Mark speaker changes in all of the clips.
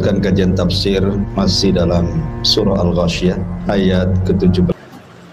Speaker 1: Lanjutkan kajian tafsir masih dalam surah Al-Ghasyiyah ayat ke-17.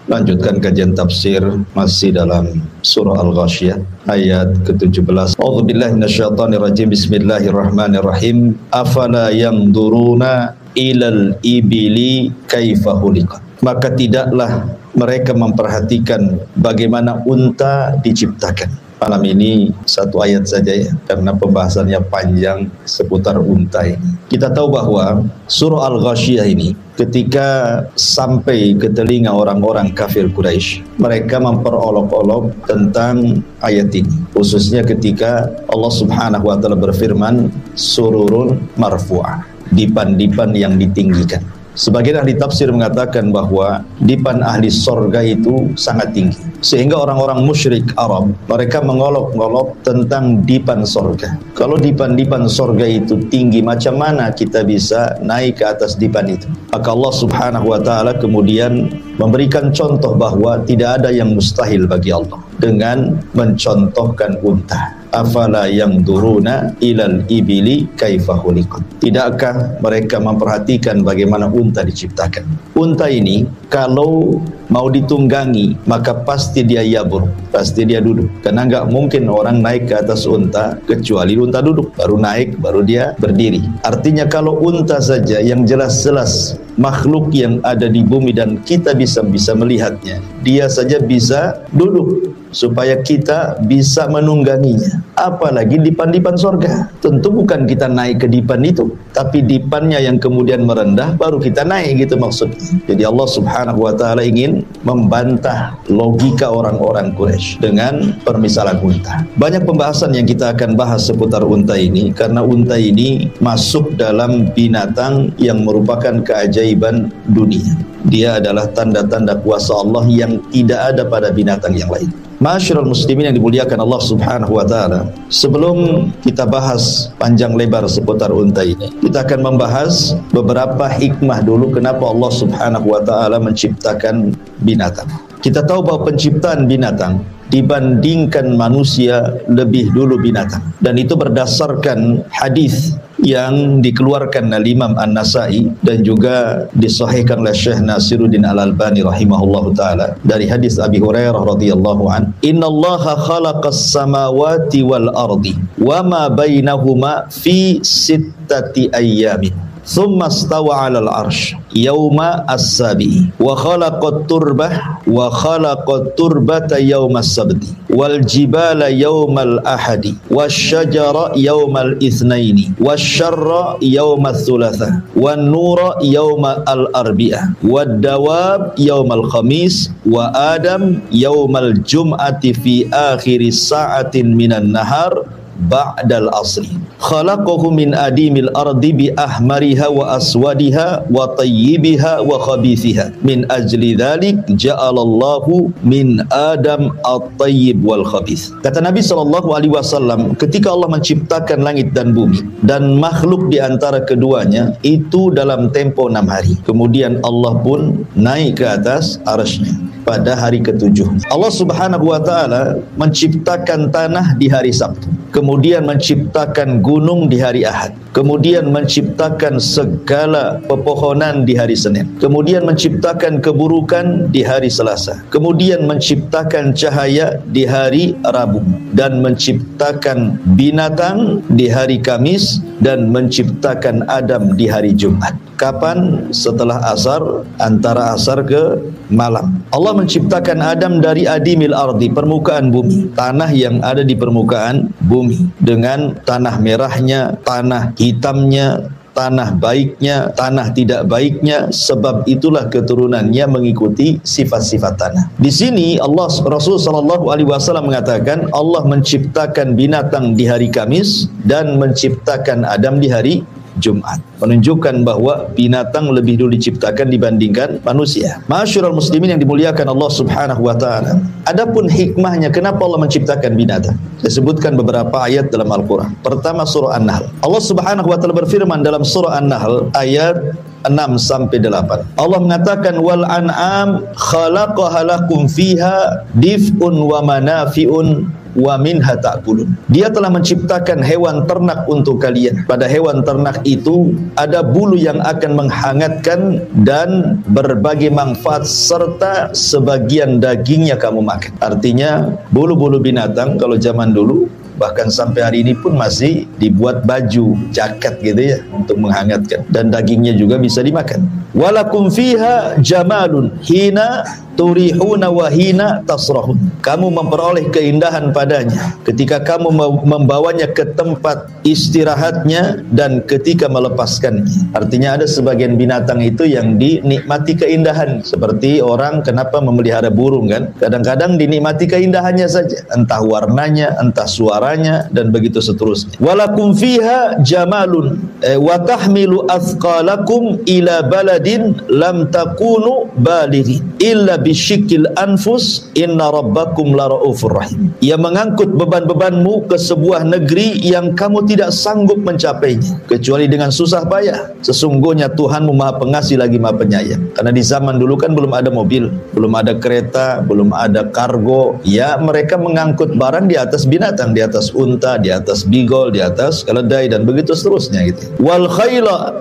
Speaker 1: Lanjutkan kajian tafsir masih dalam surah Al-Ghasyiyah ayat ke-17. A'udzubillahi minasyaitonirrajim. Bismillahirrahmanirrahim. Afala yanzuruna ilal ibili kaifa khuliqat. Maka tidaklah mereka memperhatikan bagaimana unta diciptakan. Malam ini satu ayat saja ya, karena pembahasannya panjang seputar unta ini. Kita tahu bahwa surah Al-Ghasyiyah ini ketika sampai ke telinga orang-orang kafir Quraisy, mereka memperolok-olok tentang ayat ini. Khususnya ketika Allah Subhanahu wa taala berfirman, sururun marfu'ah, dipan-dipan yang ditinggikan. Sebagian ahli tafsir mengatakan bahwa dipan ahli sorga itu sangat tinggi, sehingga orang-orang musyrik Arab mereka mengolok-olok tentang dipan sorga. Kalau dipan-dipan sorga itu tinggi, macam mana kita bisa naik ke atas dipan itu? Maka Allah Subhanahu wa taala kemudian memberikan contoh bahwa tidak ada yang mustahil bagi Allah dengan mencontohkan unta. Afala yanzuruna ilal ibili kaifa khuliqat. Tidakkah mereka memperhatikan bagaimana unta diciptakan? Unta ini kalau mau ditunggangi maka pasti dia yabur, pasti dia duduk. Karena enggak mungkin orang naik ke atas unta kecuali unta duduk, baru naik, baru dia berdiri. Artinya kalau unta saja yang jelas-jelas makhluk yang ada di bumi dan kita bisa melihatnya, dia saja bisa duduk supaya kita bisa menungganginya. Apalagi dipan-dipan sorga. Tentu bukan kita naik ke dipan itu, tapi dipannya yang kemudian merendah baru kita naik, gitu maksudnya. Jadi Allah Subhanahu wa taala ingin membantah logika orang-orang Quraisy dengan permisalan unta. Banyak pembahasan yang kita akan bahas seputar unta ini, karena unta ini masuk dalam binatang yang merupakan keajaiban dunia. Dia adalah tanda-tanda kuasa Allah yang tidak ada pada binatang yang lain. Ma'asyiral muslimin yang dimuliakan Allah Subhanahu wa taala, sebelum kita bahas panjang lebar seputar unta ini, kita akan membahas beberapa hikmah dulu kenapa Allah Subhanahu wa taala menciptakan binatang. Kita tahu bahwa penciptaan binatang dibandingkan manusia lebih dulu binatang, dan itu berdasarkan hadis yang dikeluarkan oleh Imam An-Nasai dan juga disahihkan oleh Syekh Nasiruddin Al-Albani rahimahullahu taala dari hadis Abi Hurairah radhiyallahu an, innallaha khalaqas samawati wal ardi wa ma bainahuma fi sittati ayyamin thumma stawa 'alal 'arsy yauma as-sabi wa khalaqat turbah wa khalaqat turbata yauma as-sabti wal jibala yaumal ahadi wasyajara yaumal itsnaini wasyarra yaumal thulatha wan nura yaumal arbi'ah wad dawab yaumal khamis wa adam yaumal jum'ati fi akhir sa'atin minan nahar ba'dal asri. Khalaqahu min adimil ardi bi ahmariha wa aswadiha wa tayyibiha wa khabithiha. Min ajli dhalik ja'alallahu min Adam at-tayyib wal khabith. Kata Nabi SAW, ketika Allah menciptakan langit dan bumi dan makhluk di antara keduanya itu dalam tempo 6 hari. Kemudian Allah pun naik ke atas arsy-Nya pada hari ke-7. Allah Subhanahu wa taala menciptakan tanah di hari Sabtu, kemudian menciptakan gunung di hari Ahad, kemudian menciptakan segala pepohonan di hari Senin, kemudian menciptakan keburukan di hari Selasa, kemudian menciptakan cahaya di hari Rabu, dan menciptakan binatang di hari Kamis, dan menciptakan Adam di hari Jumat. Kapan? Setelah asar, antara asar ke malam. Allah menciptakan Adam dari adimil ardi, permukaan bumi, tanah yang ada di permukaan bumi, dengan tanah merahnya, tanah hitamnya, tanah baiknya, tanah tidak baiknya. Sebab itulah keturunannya mengikuti sifat-sifat tanah. Di sini Allah Rasul sallallahu alaihi wasallam mengatakan Allah menciptakan binatang di hari Kamis dan menciptakan Adam di hari Jumat, menunjukkan bahwa binatang lebih dulu diciptakan dibandingkan manusia. Ma'asyiral muslimin yang dimuliakan Allah Subhanahu wa taala. Adapun hikmahnya kenapa Allah menciptakan binatang, saya sebutkan beberapa ayat dalam Al-Qur'an. Pertama, surah An-Nahl. Allah Subhanahu wa taala berfirman dalam surah An-Nahl ayat 6-8. Allah mengatakan wal an'am khalaqaha lakum fiha dif'un wa manafi'un wa minha ta'kulun. Dia telah menciptakan hewan ternak untuk kalian. Pada hewan ternak itu ada bulu yang akan menghangatkan dan berbagai manfaat serta sebagian dagingnya kamu makan. Artinya bulu-bulu binatang kalau zaman dulu bahkan sampai hari ini pun masih dibuat baju, jaket gitu ya untuk menghangatkan, dan dagingnya juga bisa dimakan. Walakum fiha jamalun hina turihuna wa hina tasrahun. Kamu memperoleh keindahan padanya ketika kamu membawanya ke tempat istirahatnya dan ketika melepaskannya. Artinya ada sebagian binatang itu yang dinikmati keindahan, seperti orang kenapa memelihara burung kan, kadang-kadang dinikmati keindahannya saja, entah warnanya, entah suaranya, dan begitu seterusnya. Walakum fiha jamalun wa tahmilu athqalakum ila baladin lam takunu balighin illa bisyikil anfus inna rabbakum laraufur rahim. Ia mengangkut beban-bebanmu ke sebuah negeri yang kamu tidak sanggup mencapainya kecuali dengan susah payah. Sesungguhnya Tuhanmu Maha Pengasih lagi Maha Penyayang. Karena di zaman dulu kan belum ada mobil, belum ada kereta, belum ada kargo, ya mereka mengangkut barang di atas binatang, di atas unta, di atas bigol, di atas keledai, dan begitu seterusnya gitu. Wal khayla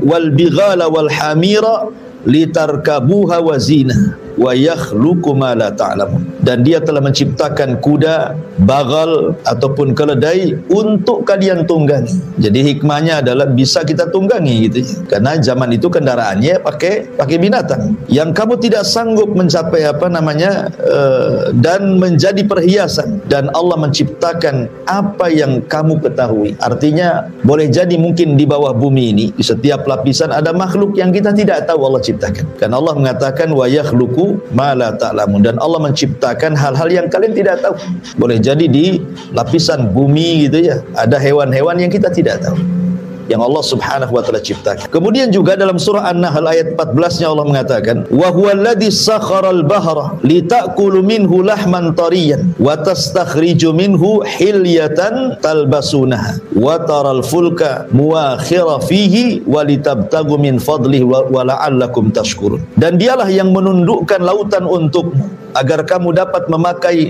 Speaker 1: wal bighala wal hamira litarkabuha wa zina wa yakhluqu ma la ta'lamun. Dan dia telah menciptakan kuda, bagal ataupun keledai untuk kalian tunggangi. Jadi hikmahnya adalah bisa kita tunggangi gitu. Karena zaman itu kendaraannya pakai binatang yang kamu tidak sanggup mencapai dan menjadi perhiasan, dan Allah menciptakan apa yang kamu ketahui. Artinya boleh jadi mungkin di bawah bumi ini di setiap lapisan ada makhluk yang kita tidak tahu Allah ciptakan. Karena Allah mengatakan wa yakhluqu ma la ta'lamun, dan Allah menciptakan hal-hal yang kalian tidak tahu. Boleh jadi di lapisan bumi gitu ya ada hewan-hewan yang kita tidak tahu, yang Allah Subhanahu wa taala ciptakan. Kemudian juga dalam surah An-Nahl ayat 14-nya Allah mengatakan, "Wa huwallazi sakharal bahra litakulu minhu lahman tariyan wa tastakhriju minhu hilyatan talbasunaha wa taral fulka muwakhira fihi wa litabtagu min fadlihi wa la'allakum tashkurun." Dan dialah yang menundukkan lautan untukmu agar kamu dapat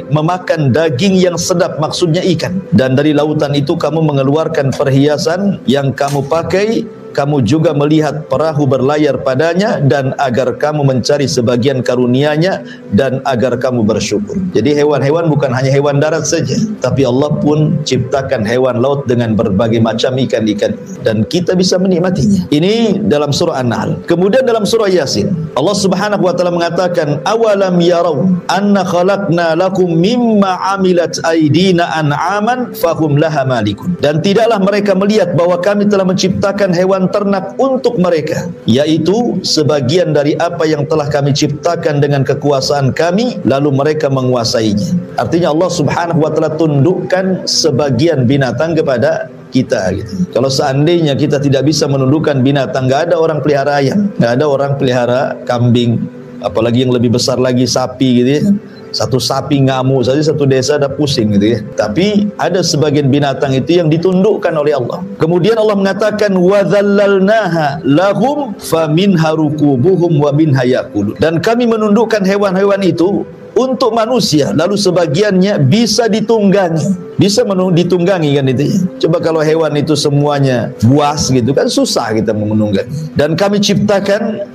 Speaker 1: memakan daging yang sedap, maksudnya ikan, dan dari lautan itu kamu mengeluarkan perhiasan yang kamu pakai. Kamu juga melihat perahu berlayar padanya, dan agar kamu mencari sebagian karunia-Nya, dan agar kamu bersyukur. Jadi hewan-hewan bukan hanya hewan darat saja, tapi Allah pun ciptakan hewan laut dengan berbagai macam ikan-ikan, dan kita bisa menikmatinya. Ini dalam surah An-Nahl. Kemudian dalam surah Yasin Allah Subhanahu wa taala mengatakan, awalam yarau anna khalaqna lakum mimma amilat aydina an'aman fahum laha malikun. Dan tidaklah mereka melihat bahwa kami telah menciptakan hewan ternak untuk mereka, yaitu sebagian dari apa yang telah kami ciptakan dengan kekuasaan kami, lalu mereka menguasainya. Artinya Allah Subhanahu wa taala tundukkan sebagian binatang kepada kita gitu. Kalau seandainya kita tidak bisa menundukkan binatang, nggak ada orang pelihara ayam, nggak ada orang pelihara kambing, apalagi yang lebih besar lagi sapi gitu ya. Satu sapi ngamuk saja satu desa ada pusing gitu ya. Tapi ada sebagian binatang itu yang ditundukkan oleh Allah. Kemudian Allah mengatakan wa dzallalnaha lahum faminha rukubuhum wa minha yaqulun. Dan kami menundukkan hewan-hewan itu untuk manusia, lalu sebagiannya bisa ditunggangi, bisa ditunggangi kan itu. Coba kalau hewan itu semuanya buas gitu kan susah kita menunggangi. Dan kami ciptakan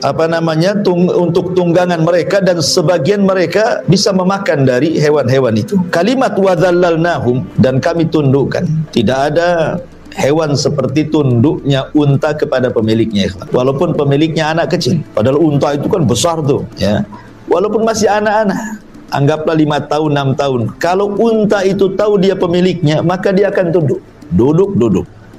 Speaker 1: untuk tunggangan mereka, dan sebagian mereka bisa memakan dari hewan-hewan itu. Kalimat wadzallalnahum, dan kami tundukkan. Tidak ada hewan seperti tunduknya unta kepada pemiliknya, walaupun pemiliknya anak kecil. Padahal unta itu kan besar tuh ya. Walaupun masih anak-anak, anggaplah 5 tahun, 6 tahun. Kalau unta itu tahu dia pemiliknya, maka dia akan tunduk. Duduk,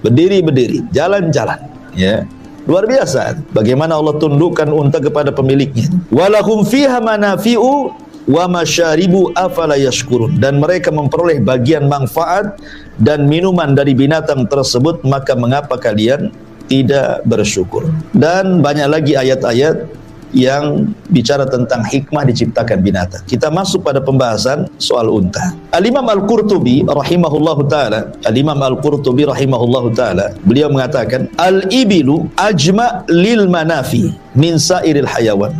Speaker 1: berdiri, jalan-jalan. Ya, luar biasa. Bagaimana Allah tundukkan unta kepada pemiliknya. Walahum fiha manafi'u wa masyaribu afala yashkurun. Dan mereka memperoleh bagian manfaat dan minuman dari binatang tersebut, maka mengapa kalian tidak bersyukur? Dan banyak lagi ayat-ayat yang bicara tentang hikmah diciptakan binatang. Kita masuk pada pembahasan soal unta. Al-Imam Al-Qurtubi rahimahullahu ta'ala, beliau mengatakan, Al-ibilu ajma' lil manafi min sairil hayawan.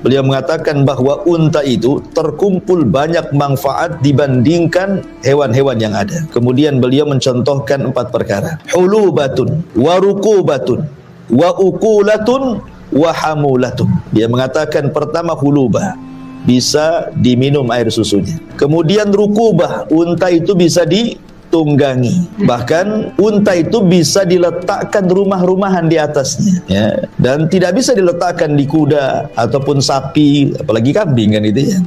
Speaker 1: beliau mengatakan bahwa unta itu terkumpul banyak manfaat dibandingkan hewan-hewan yang ada. Kemudian beliau mencontohkan 4 perkara. Hulubatun, wa rukubatun, wa ukulatun, wa hamulatun. Dia mengatakan pertama hulubah, bisa diminum air susunya. Kemudian rukubah, unta itu bisa ditunggangi. Bahkan unta itu bisa diletakkan rumah-rumahan di atasnya, ya. Dan tidak bisa diletakkan di kuda ataupun sapi, apalagi kambing kan itu ya.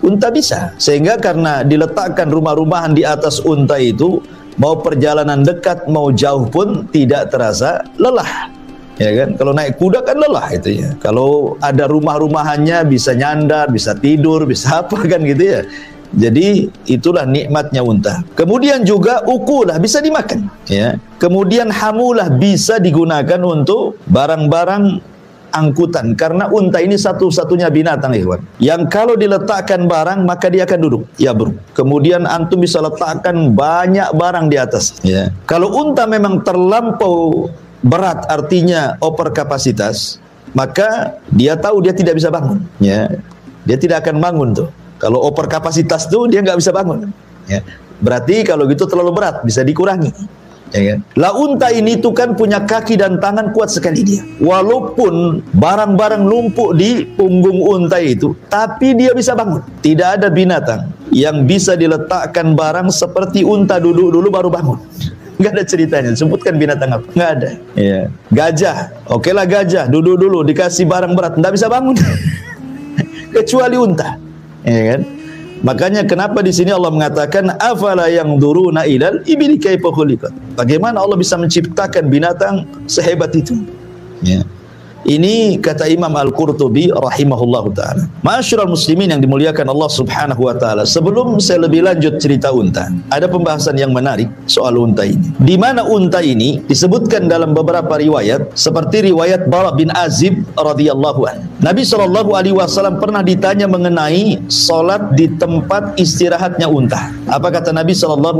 Speaker 1: Unta bisa, sehingga karena diletakkan rumah-rumahan di atas unta itu, mau perjalanan dekat mau jauh pun tidak terasa lelah. Ya kan, kalau naik kuda kan lelah itu ya. Kalau ada rumah-rumahannya bisa nyandar, bisa tidur, bisa apa kan gitu ya. Jadi itulah nikmatnya unta. Kemudian juga ukulah, bisa dimakan ya. Kemudian hamulah, bisa digunakan untuk barang-barang angkutan, karena unta ini satu-satunya binatang ikhwan yang kalau diletakkan barang maka dia akan duduk, ya bro. Kemudian antum bisa letakkan banyak barang di atas ya. Kalau unta memang terlampau berat, artinya over kapasitas, maka dia tahu dia tidak bisa bangun ya. Dia tidak akan bangun tuh. Kalau over kapasitas tuh dia nggak bisa bangun ya. Berarti kalau gitu terlalu berat, bisa dikurangi ya kan? Lah unta ini tuh kan punya kaki dan tangan kuat sekali dia. Walaupun barang-barang numpuk di punggung unta itu, tapi dia bisa bangun. Tidak ada binatang yang bisa diletakkan barang seperti unta duduk dulu baru bangun. Nggak ada ceritanya. Sebutkan binatang apa? Nggak ada. Ya. Gajah, oke lah gajah, duduk dulu dikasih barang berat, nggak bisa bangun. Kecuali unta, ya kan? Makanya kenapa di sini Allah mengatakan afala yanzuruna ilal ibili kaifa khuliqat. Bagaimana Allah bisa menciptakan binatang sehebat itu? Ya. Ini kata Imam Al-Qurtubi rahimahullahu ta'ala. Ma'asyiral muslimin yang dimuliakan Allah subhanahu wa ta'ala, sebelum saya lebih lanjut cerita unta, ada pembahasan yang menarik soal unta ini. Di mana unta ini disebutkan dalam beberapa riwayat, seperti riwayat Bara bin Azib radhiyallahu anhu. Nabi SAW pernah ditanya mengenai solat di tempat istirahatnya unta. Apa kata Nabi SAW?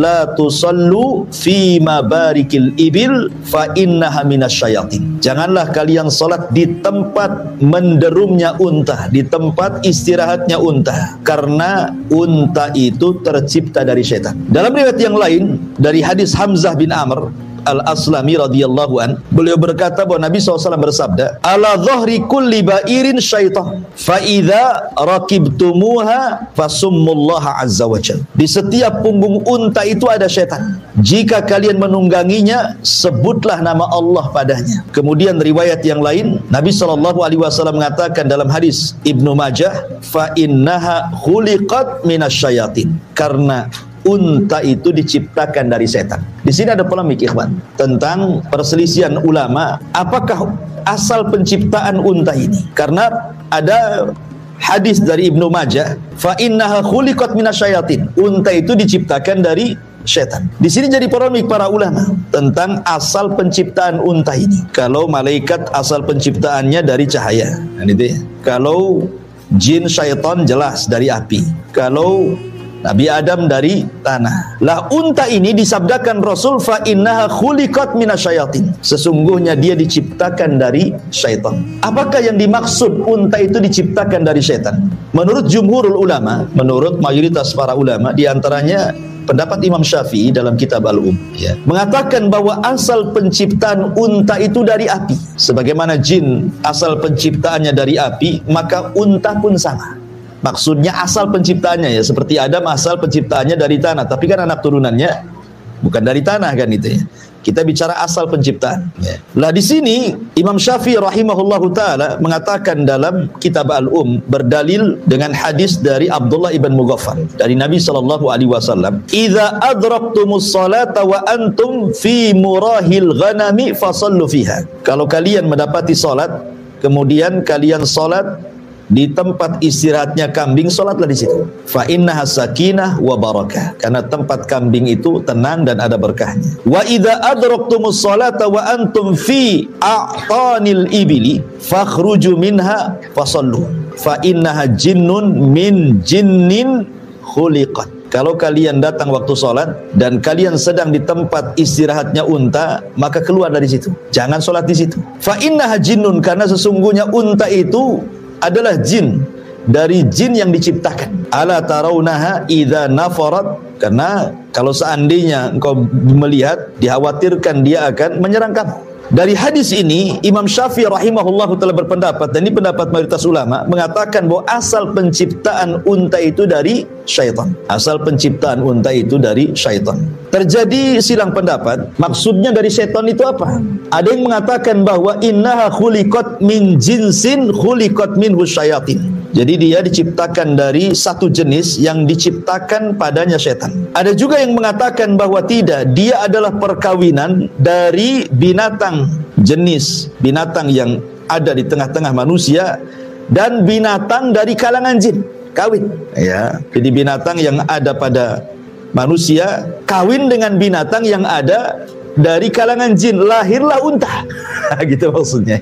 Speaker 1: La tusallu fi mabarikil ibil fa innaha minasyayatin. Janganlah kalian salat di tempat menderumnya unta, di tempat istirahatnya unta, karena unta itu tercipta dari setan. Dalam riwayat yang lain dari hadis Hamzah bin Amr Al-Aslami radhiyallahu an, beliau berkata bahwa Nabi SAW bersabda, ala dhahri kulli ba'irin syaitan fa idza rakibtumuha fasummullaha azza wa jalla. Di setiap punggung unta itu ada syaitan. Jika kalian menungganginya, sebutlah nama Allah padanya. Kemudian riwayat yang lain, Nabi SAW mengatakan dalam hadis Ibnu Majah, fa innaha khuliqat minasyayatin, karena unta itu diciptakan dari setan. Di sini ada polemik ikhwan tentang perselisihan ulama, apakah asal penciptaan unta ini? Karena ada hadis dari Ibnu Majah, fa innaha khuliqat minasyayatin, unta itu diciptakan dari setan. Di sini jadi polemik para ulama tentang asal penciptaan unta ini. Kalau malaikat asal penciptaannya dari cahaya, nah, itu ya. Kalau jin syaitan jelas dari api. Kalau Nabi Adam dari tanah. Lah unta ini disabdakan Rasul, fa innaha khuliqat minasyayatin, sesungguhnya dia diciptakan dari syaitan. Apakah yang dimaksud unta itu diciptakan dari syaitan? Menurut jumhurul ulama, menurut mayoritas para ulama, diantaranya pendapat Imam Syafi'i dalam kitab Al-Um ya, mengatakan bahwa asal penciptaan unta itu dari api. Sebagaimana jin asal penciptaannya dari api, maka unta pun sama. Maksudnya asal penciptaannya ya, seperti Adam asal penciptaannya dari tanah, tapi kan anak turunannya bukan dari tanah kan itu ya. Kita bicara asal penciptaan ya. Lah di sini Imam Syafi'i rahimahullahu taala mengatakan dalam kitab Al-Um, berdalil dengan hadis dari Abdullah ibn Mughaffal dari Nabi sallallahu alaihi wasallam, "Idza adraktumus salata wa antum fi murahil ghanami fasallu fiha." Kalau kalian mendapati salat, kemudian kalian salat di tempat istirahatnya kambing, salatlah di situ. Fa innaha sakinah wa barakah, karena tempat kambing itu tenang dan ada berkahnya. Wa idza adraktumus salata wa antum fi a'tanil ibili fakhruju minha fasallu fa innaha jinnun min jinnin khuliqat. Kalau kalian datang waktu salat dan kalian sedang di tempat istirahatnya unta, maka keluar dari situ. Jangan salat di situ. Fa innaha jinnun, karena sesungguhnya unta itu adalah jin, dari jin yang diciptakan. Ala tarawnaha idza nafarat, karena kalau seandainya engkau melihat, dikhawatirkan dia akan menyerang kamu. Dari hadis ini Imam Syafi'i rahimahullah telah berpendapat, dan ini pendapat mayoritas ulama, mengatakan bahwa asal penciptaan unta itu dari syaitan. Asal penciptaan unta itu dari syaitan. Terjadi silang pendapat, maksudnya dari syaitan itu apa? Ada yang mengatakan bahwa innaha khuliqat min jinsin khuliqat minhu syayatin. Jadi dia diciptakan dari satu jenis yang diciptakan padanya setan. Ada juga yang mengatakan bahwa tidak, dia adalah perkawinan dari binatang, jenis binatang yang ada di tengah-tengah manusia dan binatang dari kalangan jin, kawin. Ya, jadi binatang yang ada pada manusia kawin dengan binatang yang ada dari kalangan jin, lahirlah unta. Gitu maksudnya.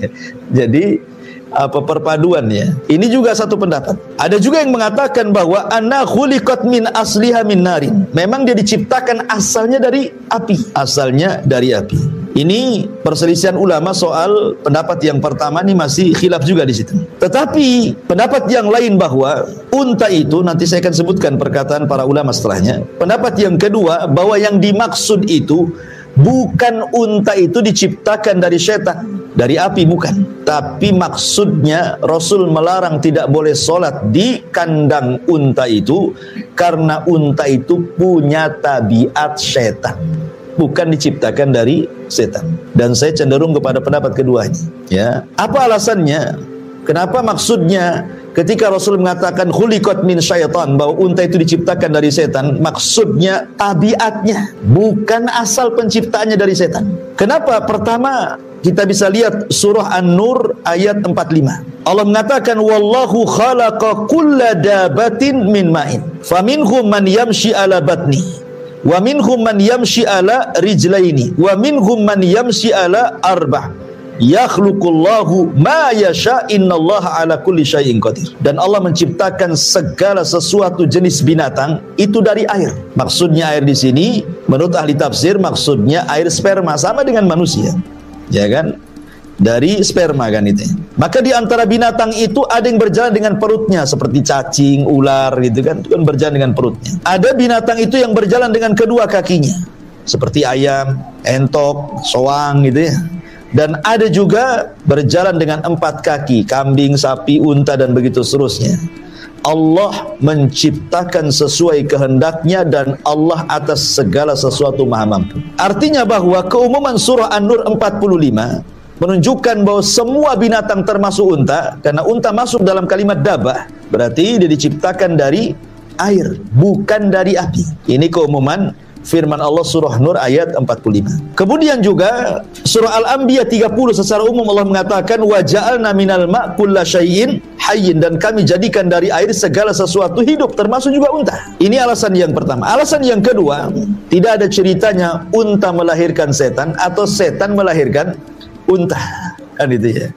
Speaker 1: Jadi apa perpaduannya? Ini juga satu pendapat. Ada juga yang mengatakan bahwa anna khuliqat min asliha min narin. Memang dia diciptakan asalnya dari api. Asalnya dari api. Ini perselisihan ulama soal pendapat yang pertama, ini masih khilaf juga di situ. Tetapi pendapat yang lain bahwa unta itu, nanti saya akan sebutkan perkataan para ulama setelahnya. Pendapat yang kedua bahwa yang dimaksud itu bukan unta itu diciptakan dari setan, dari api, bukan. Tapi maksudnya Rasul melarang tidak boleh sholat di kandang unta itu karena unta itu punya tabiat setan, bukan diciptakan dari setan. Dan saya cenderung kepada pendapat keduanya. Ya, apa alasannya? Kenapa maksudnya ketika Rasul mengatakan khuliqat min syaitan, bahwa unta itu diciptakan dari setan, maksudnya tabiatnya, bukan asal penciptaannya dari setan. Kenapa? Pertama, kita bisa lihat surah An-Nur ayat 45. Allah mengatakan wallahu khalaqa kulla dabatin min ma'in faminhum man yamshi ala batni wa minhum man yamshi ala rijlaini wa minhum man yamshi ala arba' yakhluqullahu ma yasha innallaha ala kulli syai'in qadir. Dan Allah menciptakan segala sesuatu jenis binatang itu dari air. Maksudnya air di sini menurut ahli tafsir maksudnya air sperma, sama dengan manusia. Ya kan? Dari sperma kan itu. Maka di antara binatang itu ada yang berjalan dengan perutnya, seperti cacing, ular gitu kan, itu kan berjalan dengan perutnya. Ada binatang itu yang berjalan dengan kedua kakinya, seperti ayam, entok, soang gitu ya. Dan ada juga berjalan dengan 4 kaki, kambing, sapi, unta, dan begitu seterusnya. Allah menciptakan sesuai kehendaknya dan Allah atas segala sesuatu maha mampu. Artinya bahwa keumuman surah An-Nur 45 menunjukkan bahwa semua binatang termasuk unta, karena unta masuk dalam kalimat dabah, berarti dia diciptakan dari air, bukan dari api. Ini keumuman firman Allah surah Nur ayat 45. Kemudian juga surah Al-Anbiya 30 secara umum Allah mengatakan wa ja'alna minal ma' kulla syai'in hayyin, dan kami jadikan dari air segala sesuatu hidup, termasuk juga unta. Ini alasan yang pertama. Alasan yang kedua, tidak ada ceritanya unta melahirkan setan atau setan melahirkan unta. Kan itu ya.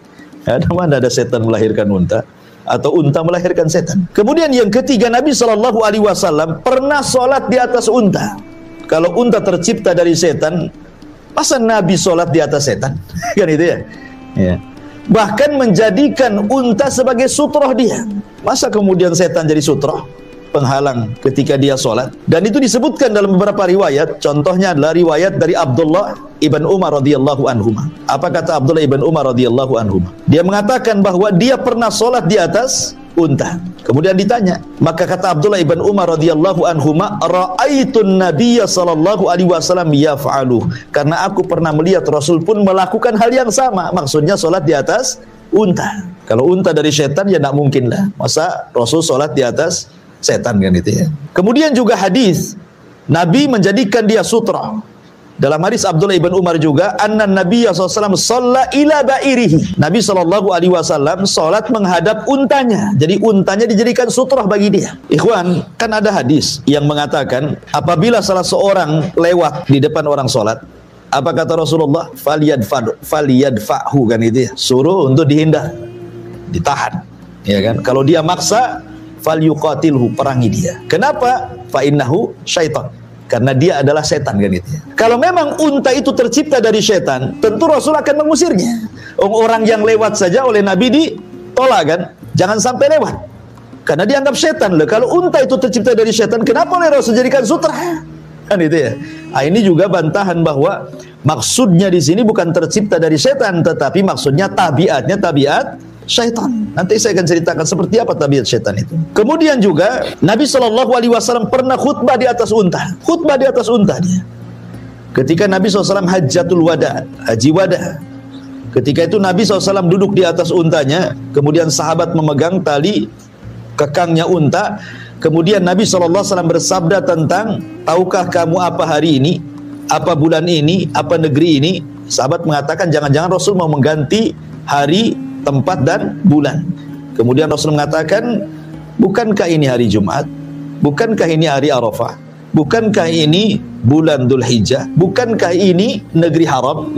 Speaker 1: Ada mana ada setan melahirkan unta atau unta melahirkan setan. Kemudian yang ketiga, Nabi SAW pernah sholat di atas unta. Kalau unta tercipta dari setan, masa Nabi sholat di atas setan? Kan itu ya? Ya. Bahkan menjadikan unta sebagai sutroh dia. Masa kemudian setan jadi sutroh, penghalang ketika dia sholat? Dan itu disebutkan dalam beberapa riwayat. Contohnya adalah riwayat dari Abdullah ibn Umar radhiyallahu anhuma. Apa kata Abdullah ibn Umar radhiyallahu anhuma? Dia mengatakan bahwa dia pernah sholat di atas unta. Kemudian ditanya, maka kata Abdullah ibn Umar radhiyallahu anhuma, ra'aitun nabiyya sallallahu alaihi wasallam yaf'alu, karena aku pernah melihat Rasul pun melakukan hal yang sama. Maksudnya sholat di atas unta. Kalau unta dari setan ya tidak mungkin lah, masa Rasul sholat di atas setan kan itu ya. Kemudian juga hadis Nabi menjadikan dia sutra. Dalam hadis Abdullah ibn Umar juga, anna Nabiya SAW shalla ila ba'irihi. Nabi SAW sholat menghadap untanya. Jadi untanya dijadikan sutrah bagi dia. Ikhwan, kan ada hadis yang mengatakan apabila salah seorang lewat di depan orang sholat, apa kata Rasulullah? Falyadfa'hu, kan itu ya. Suruh untuk dihindar, ditahan. Ya kan? Kalau dia maksa, falyuqatilhu, perangi dia. Kenapa? Fa innahu syaitan. Karena dia adalah setan kan itu. Kalau memang unta itu tercipta dari setan, tentu Rasul akan mengusirnya. Orang yang lewat saja oleh Nabi ditolak kan, Jangan sampai lewat. Karena dianggap setan. Loh, kalau unta itu tercipta dari setan, kenapa oleh Rasul jadikan sutra? Kan itu ya. Nah, ini juga bantahan bahwa maksudnya di sini bukan tercipta dari setan, tetapi maksudnya tabiatnya tabiat syaitan. Nanti saya akan ceritakan seperti apa tabiat syaitan itu. Kemudian juga Nabi SAW pernah khutbah di atas unta. Khutbah di atas unta dia. Ketika Nabi SAW hajjatul wada, haji wada. Ketika itu Nabi SAW duduk di atas untanya, kemudian sahabat memegang tali kekangnya unta. Kemudian Nabi SAW bersabda tentang, tahukah kamu apa hari ini, apa bulan ini, apa negeri ini? Sahabat mengatakan jangan-jangan Rasul mau mengganti hari, tempat dan bulan. Kemudian Rasul mengatakan, bukankah ini hari Jumat? Bukankah ini hari Arafah? Bukankah ini bulan Dzulhijjah? Bukankah ini negeri haram?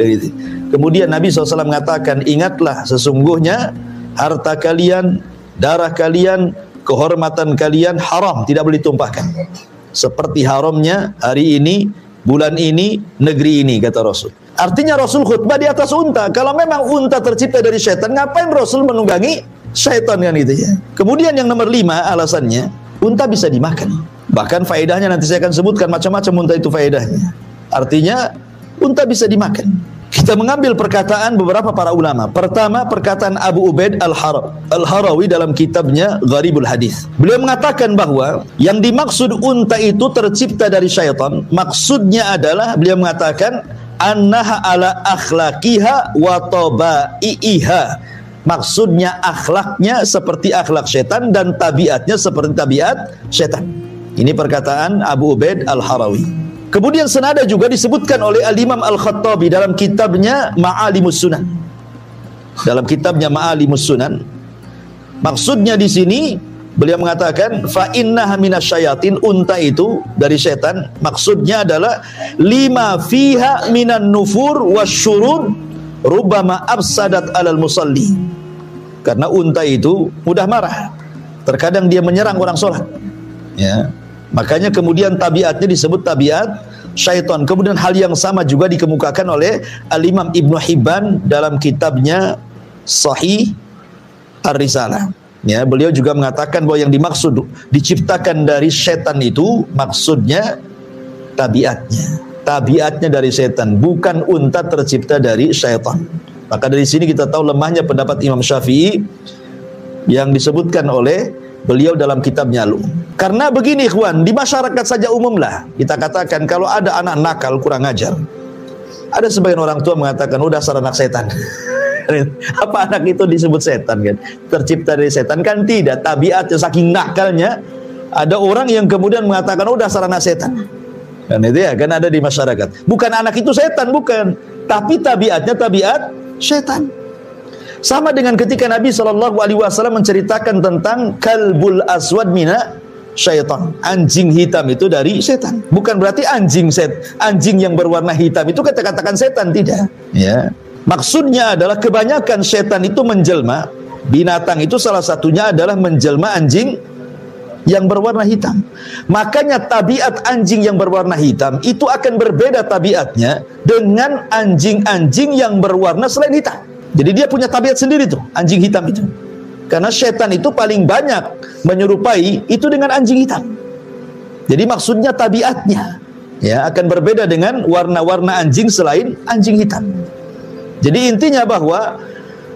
Speaker 1: Kemudian Nabi SAW mengatakan, ingatlah sesungguhnya harta kalian, darah kalian, kehormatan kalian haram, tidak boleh ditumpahkan. Seperti haramnya hari ini, bulan ini, negeri ini, kata Rasul. Artinya Rasul khutbah di atas unta. Kalau memang unta tercipta dari syaitan, ngapain Rasul menunggangi syaitan kan itu ya. Kemudian yang nomor 5 alasannya, unta bisa dimakan. Bahkan faedahnya nanti saya akan sebutkan macam-macam unta itu faedahnya. Artinya unta bisa dimakan. Kita mengambil perkataan beberapa para ulama. Pertama, perkataan Abu Ubaid Al-Harawi dalam kitabnya Gharibul Hadis. Beliau mengatakan bahwa yang dimaksud unta itu tercipta dari syaitan, maksudnya adalah beliau mengatakan annaha ala akhlaqiha wa tabai'iha. Maksudnya akhlaknya seperti akhlak syaitan dan tabiatnya seperti tabiat syaitan. Ini perkataan Abu Ubaid Al-Harawi. Kemudian senada juga disebutkan oleh Al-Imam Al-Khattabi dalam kitabnya Ma'alimus Sunan. Dalam kitabnya Ma'alimus Sunan, maksudnya di sini beliau mengatakan fa innaha minasyayatin, unta itu dari setan. Maksudnya adalah lima fiha minan nufur wasyurud rubbama afsadat alal musalli. Karena unta itu mudah marah. Terkadang dia menyerang orang sholat. Ya. Makanya kemudian tabiatnya disebut tabiat syaitan. Kemudian hal yang sama juga dikemukakan oleh Al-Imam Ibnu Hibban dalam kitabnya Sahih Ar-Risalah. Ya, beliau juga mengatakan bahwa yang dimaksud diciptakan dari syaitan itu maksudnya tabiatnya. Tabiatnya dari syaitan, bukan unta tercipta dari syaitan. Maka dari sini kita tahu lemahnya pendapat Imam Syafi'i yang disebutkan oleh beliau dalam kitabnya Al-Um. Karena begini ikhwan, di masyarakat saja umumlah kita katakan kalau ada anak nakal kurang ajar, ada sebagian orang tua mengatakan udah dasar anak setan. Apa anak itu disebut setan kan? Tercipta dari setan kan? Tidak, tabiatnya saking nakalnya. Ada orang yang kemudian mengatakan udah dasar anak setan. Kan itu ya, kan ada di masyarakat. Bukan anak itu setan, bukan, tapi tabiatnya tabiat setan. Sama dengan ketika Nabi SAW menceritakan tentang kalbul aswad mina syaitan, anjing hitam itu dari setan. Bukan berarti anjing yang berwarna hitam itu kita katakan setan, tidak. Ya. Maksudnya adalah kebanyakan setan itu menjelma, binatang itu salah satunya adalah menjelma anjing yang berwarna hitam. Makanya tabiat anjing yang berwarna hitam itu akan berbeda tabiatnya dengan anjing-anjing yang berwarna selain hitam. Jadi dia punya tabiat sendiri tuh, anjing hitam itu. Karena setan itu paling banyak menyerupai itu dengan anjing hitam. Jadi maksudnya tabiatnya ya akan berbeda dengan warna-warna anjing selain anjing hitam. Jadi intinya bahwa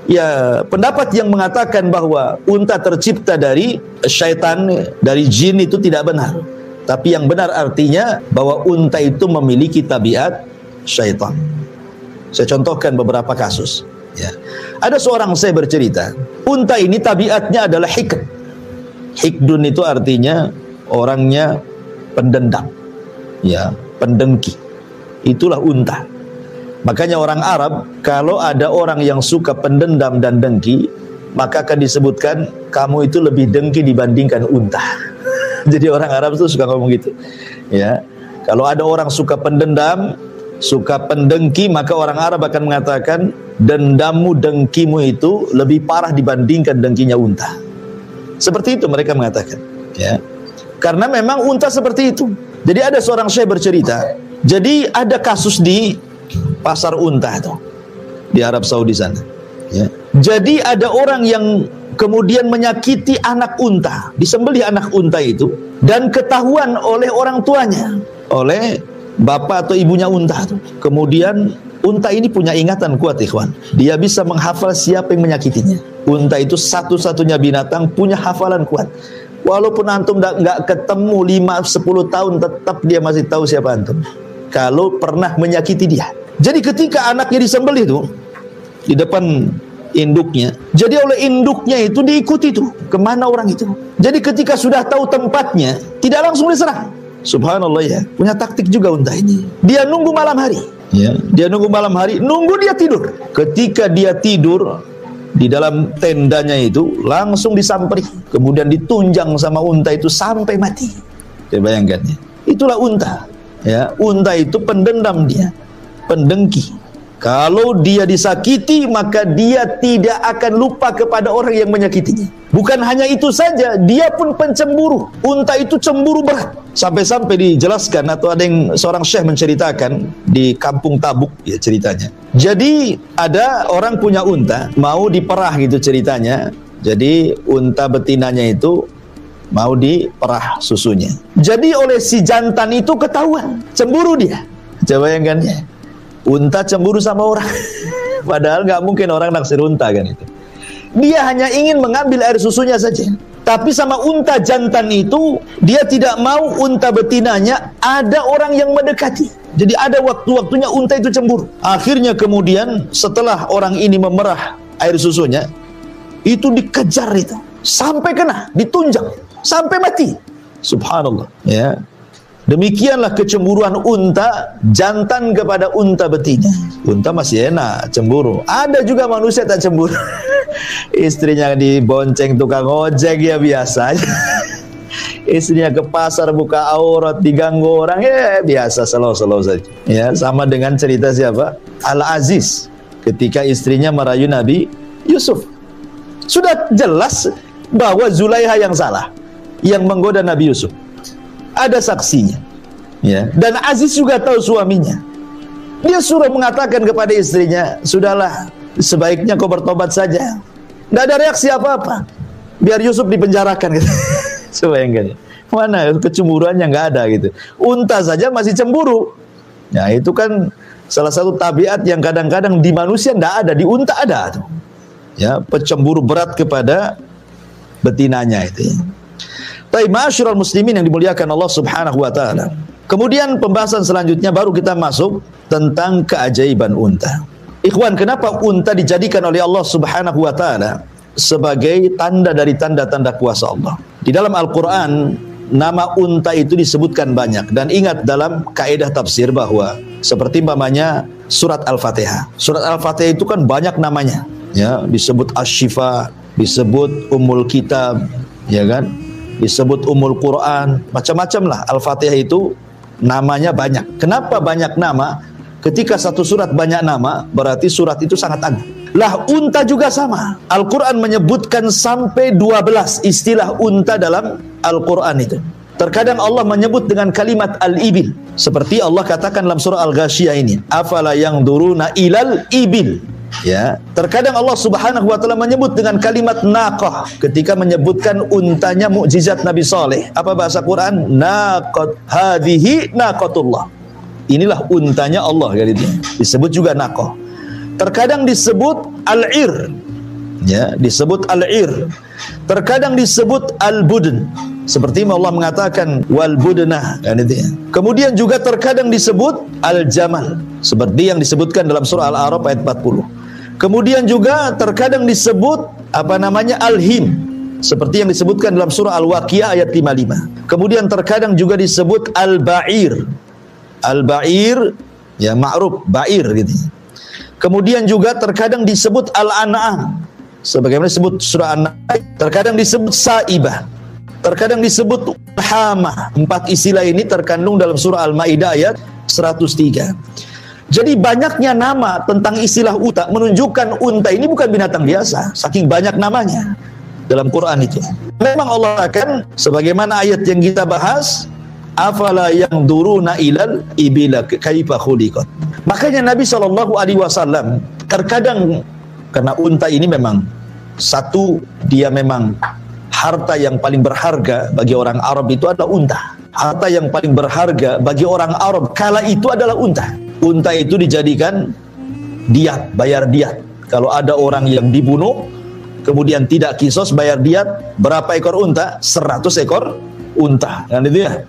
Speaker 1: ya pendapat yang mengatakan bahwa unta tercipta dari syaitan, dari jin itu tidak benar. Tapi yang benar artinya bahwa unta itu memiliki tabiat syaitan. Saya contohkan beberapa kasus. Ya. Ada seorang saya bercerita, unta ini tabiatnya adalah hikd. Hikdun itu artinya orangnya pendendam, ya, pendengki. Itulah unta. Makanya orang Arab kalau ada orang yang suka pendendam dan dengki, maka akan disebutkan kamu itu lebih dengki dibandingkan unta. Jadi orang Arab itu suka ngomong gitu. Ya, kalau ada orang suka pendendam, suka pendengki, maka orang Arab akan mengatakan dendammu, dengkimu itu lebih parah dibandingkan dengkinya unta. Seperti itu mereka mengatakan, ya. Karena memang unta seperti itu. Jadi ada seorang syekh bercerita, jadi ada kasus di pasar unta itu di Arab Saudi sana, ya. Jadi ada orang yang
Speaker 2: kemudian menyakiti anak unta, disembelih anak unta itu, dan ketahuan oleh orang tuanya, oleh bapak atau ibunya unta itu. Kemudian unta ini punya ingatan kuat, ikhwan. Dia bisa menghafal siapa yang menyakitinya. Unta itu satu-satunya binatang punya hafalan kuat. Walaupun antum nggak ketemu 5-10 tahun, tetap dia masih tahu siapa antum kalau pernah menyakiti dia. Jadi ketika anaknya disembelih itu di depan induknya, jadi oleh induknya itu diikuti tuh kemana orang itu. Jadi ketika sudah tahu tempatnya, tidak langsung diserang. Subhanallah ya, punya taktik juga unta ini. Dia nunggu malam hari. Ya, dia nunggu malam hari, nunggu dia tidur. Ketika dia tidur di dalam tendanya itu, langsung disamperi, kemudian ditunjang sama unta itu sampai mati. Saya bayangkan ya. Itulah unta. Ya, unta itu pendendam dia, pendengki. Kalau dia disakiti, maka dia tidak akan lupa kepada orang yang menyakitinya. Bukan hanya itu saja, dia pun pencemburu. Unta itu cemburu berat. Sampai-sampai dijelaskan, atau ada yang seorang syekh menceritakan di kampung Tabuk ya ceritanya. Jadi ada orang punya unta, mau diperah gitu ceritanya. Jadi unta betinanya itu mau diperah susunya. Jadi oleh si jantan itu ketahuan, cemburu dia. Coba bayangkan ya. Unta cemburu sama orang. Padahal nggak mungkin orang naksir unta kan itu. Dia hanya ingin mengambil air susunya saja. Tapi sama unta jantan itu, dia tidak mau unta betinanya ada orang yang mendekati. Jadi ada waktu-waktunya unta itu cemburu. Akhirnya kemudian setelah orang ini memerah air susunya, itu dikejar itu. Sampai kena, ditunjang. Sampai mati. Subhanallah. Ya. Demikianlah kecemburuan unta jantan kepada unta betina. Unta masih enak cemburu. Ada juga manusia tak cemburu. Istrinya dibonceng tukang ojek ya biasa. Istrinya ke pasar buka aurat diganggu orang ya biasa, slow-slow saja. Ya, sama dengan cerita siapa? Al-Aziz ketika istrinya merayu Nabi Yusuf. Sudah jelas bahwa Zulaiha yang salah, yang menggoda Nabi Yusuf. Ada saksinya, ya. Dan Aziz juga tahu suaminya. Dia suruh mengatakan kepada istrinya, sudahlah, sebaiknya kau bertobat saja. Nggak ada reaksi apa-apa. Biar Yusuf dipenjarakan. Gitu. Sebayangkan, mana kecemburuannya nggak ada gitu. Unta saja masih cemburu. Ya itu kan salah satu tabiat yang kadang-kadang di manusia nggak ada, di unta ada. Tuh. Ya, pencemburu berat kepada betinanya itu. Ya. Tapi ma'asyiral muslimin yang dimuliakan Allah Subhanahu wa taala. Kemudian pembahasan selanjutnya baru kita masuk tentang keajaiban unta. Ikhwan, kenapa unta dijadikan oleh Allah Subhanahu wa taala sebagai tanda dari tanda-tanda kuasa Allah? Di dalam Al-Qur'an nama unta itu disebutkan banyak, dan ingat dalam kaidah tafsir bahwa seperti umpamanya surat Al-Fatihah. Surat Al-Fatihah itu kan banyak namanya, ya, disebut Asy-Syifa, disebut Ummul Kitab, ya kan? Disebut Ummul Quran, macam-macam lah. Al-Fatihah itu namanya banyak. Kenapa banyak nama? Ketika satu surat banyak nama, berarti surat itu sangat agung. Lah unta juga sama. Al-Quran menyebutkan sampai 12 istilah unta dalam Al-Quran itu. Terkadang Allah menyebut dengan kalimat al-ibil. Seperti Allah katakan dalam surah Al-Ghasyiyah ini, afala yanzuruna ilal ibil. Ya, terkadang Allah Subhanahu wa taala menyebut dengan kalimat naqah ketika menyebutkan untanya mukjizat Nabi Saleh. Apa bahasa Quran? Naqat hadhihi naqatullah. Inilah untanya Allah kan itu. Disebut juga naqah. Terkadang disebut al-ir. Ya, disebut al-ir. Terkadang disebut al-budn. Seperti Allah mengatakan wal budnah kan itu ya. Kemudian juga terkadang disebut al-jamal seperti yang disebutkan dalam surah Al-A'raf ayat 40. Kemudian juga terkadang disebut apa namanya al-him seperti yang disebutkan dalam surah Al-Waqiah ayat 55. Kemudian terkadang juga disebut al-ba'ir. Al-ba'ir ya ma'ruf ba'ir gitu. Kemudian juga terkadang disebut al-an'am sebagaimana disebut surah An-Nahl. Terkadang disebut sa'ibah. Terkadang disebut hamah. 4 istilah ini terkandung dalam surah Al-Maidah ayat 103. Jadi banyaknya nama tentang istilah unta menunjukkan unta ini bukan binatang biasa, saking banyak namanya dalam Quran itu. Memang Allah akan sebagaimana ayat yang kita bahas, afala yanzuruna ilal ibila kaifa khuliqat. Makanya Nabi SAW terkadang karena unta ini memang Satu, dia memang harta yang paling berharga bagi orang Arab itu adalah unta. Harta yang paling berharga bagi orang Arab kala itu adalah unta. Unta itu dijadikan diat, bayar diat. Kalau ada orang yang dibunuh, kemudian tidak kisos, bayar diat. Berapa ekor unta? 100 ekor unta, kan itu ya.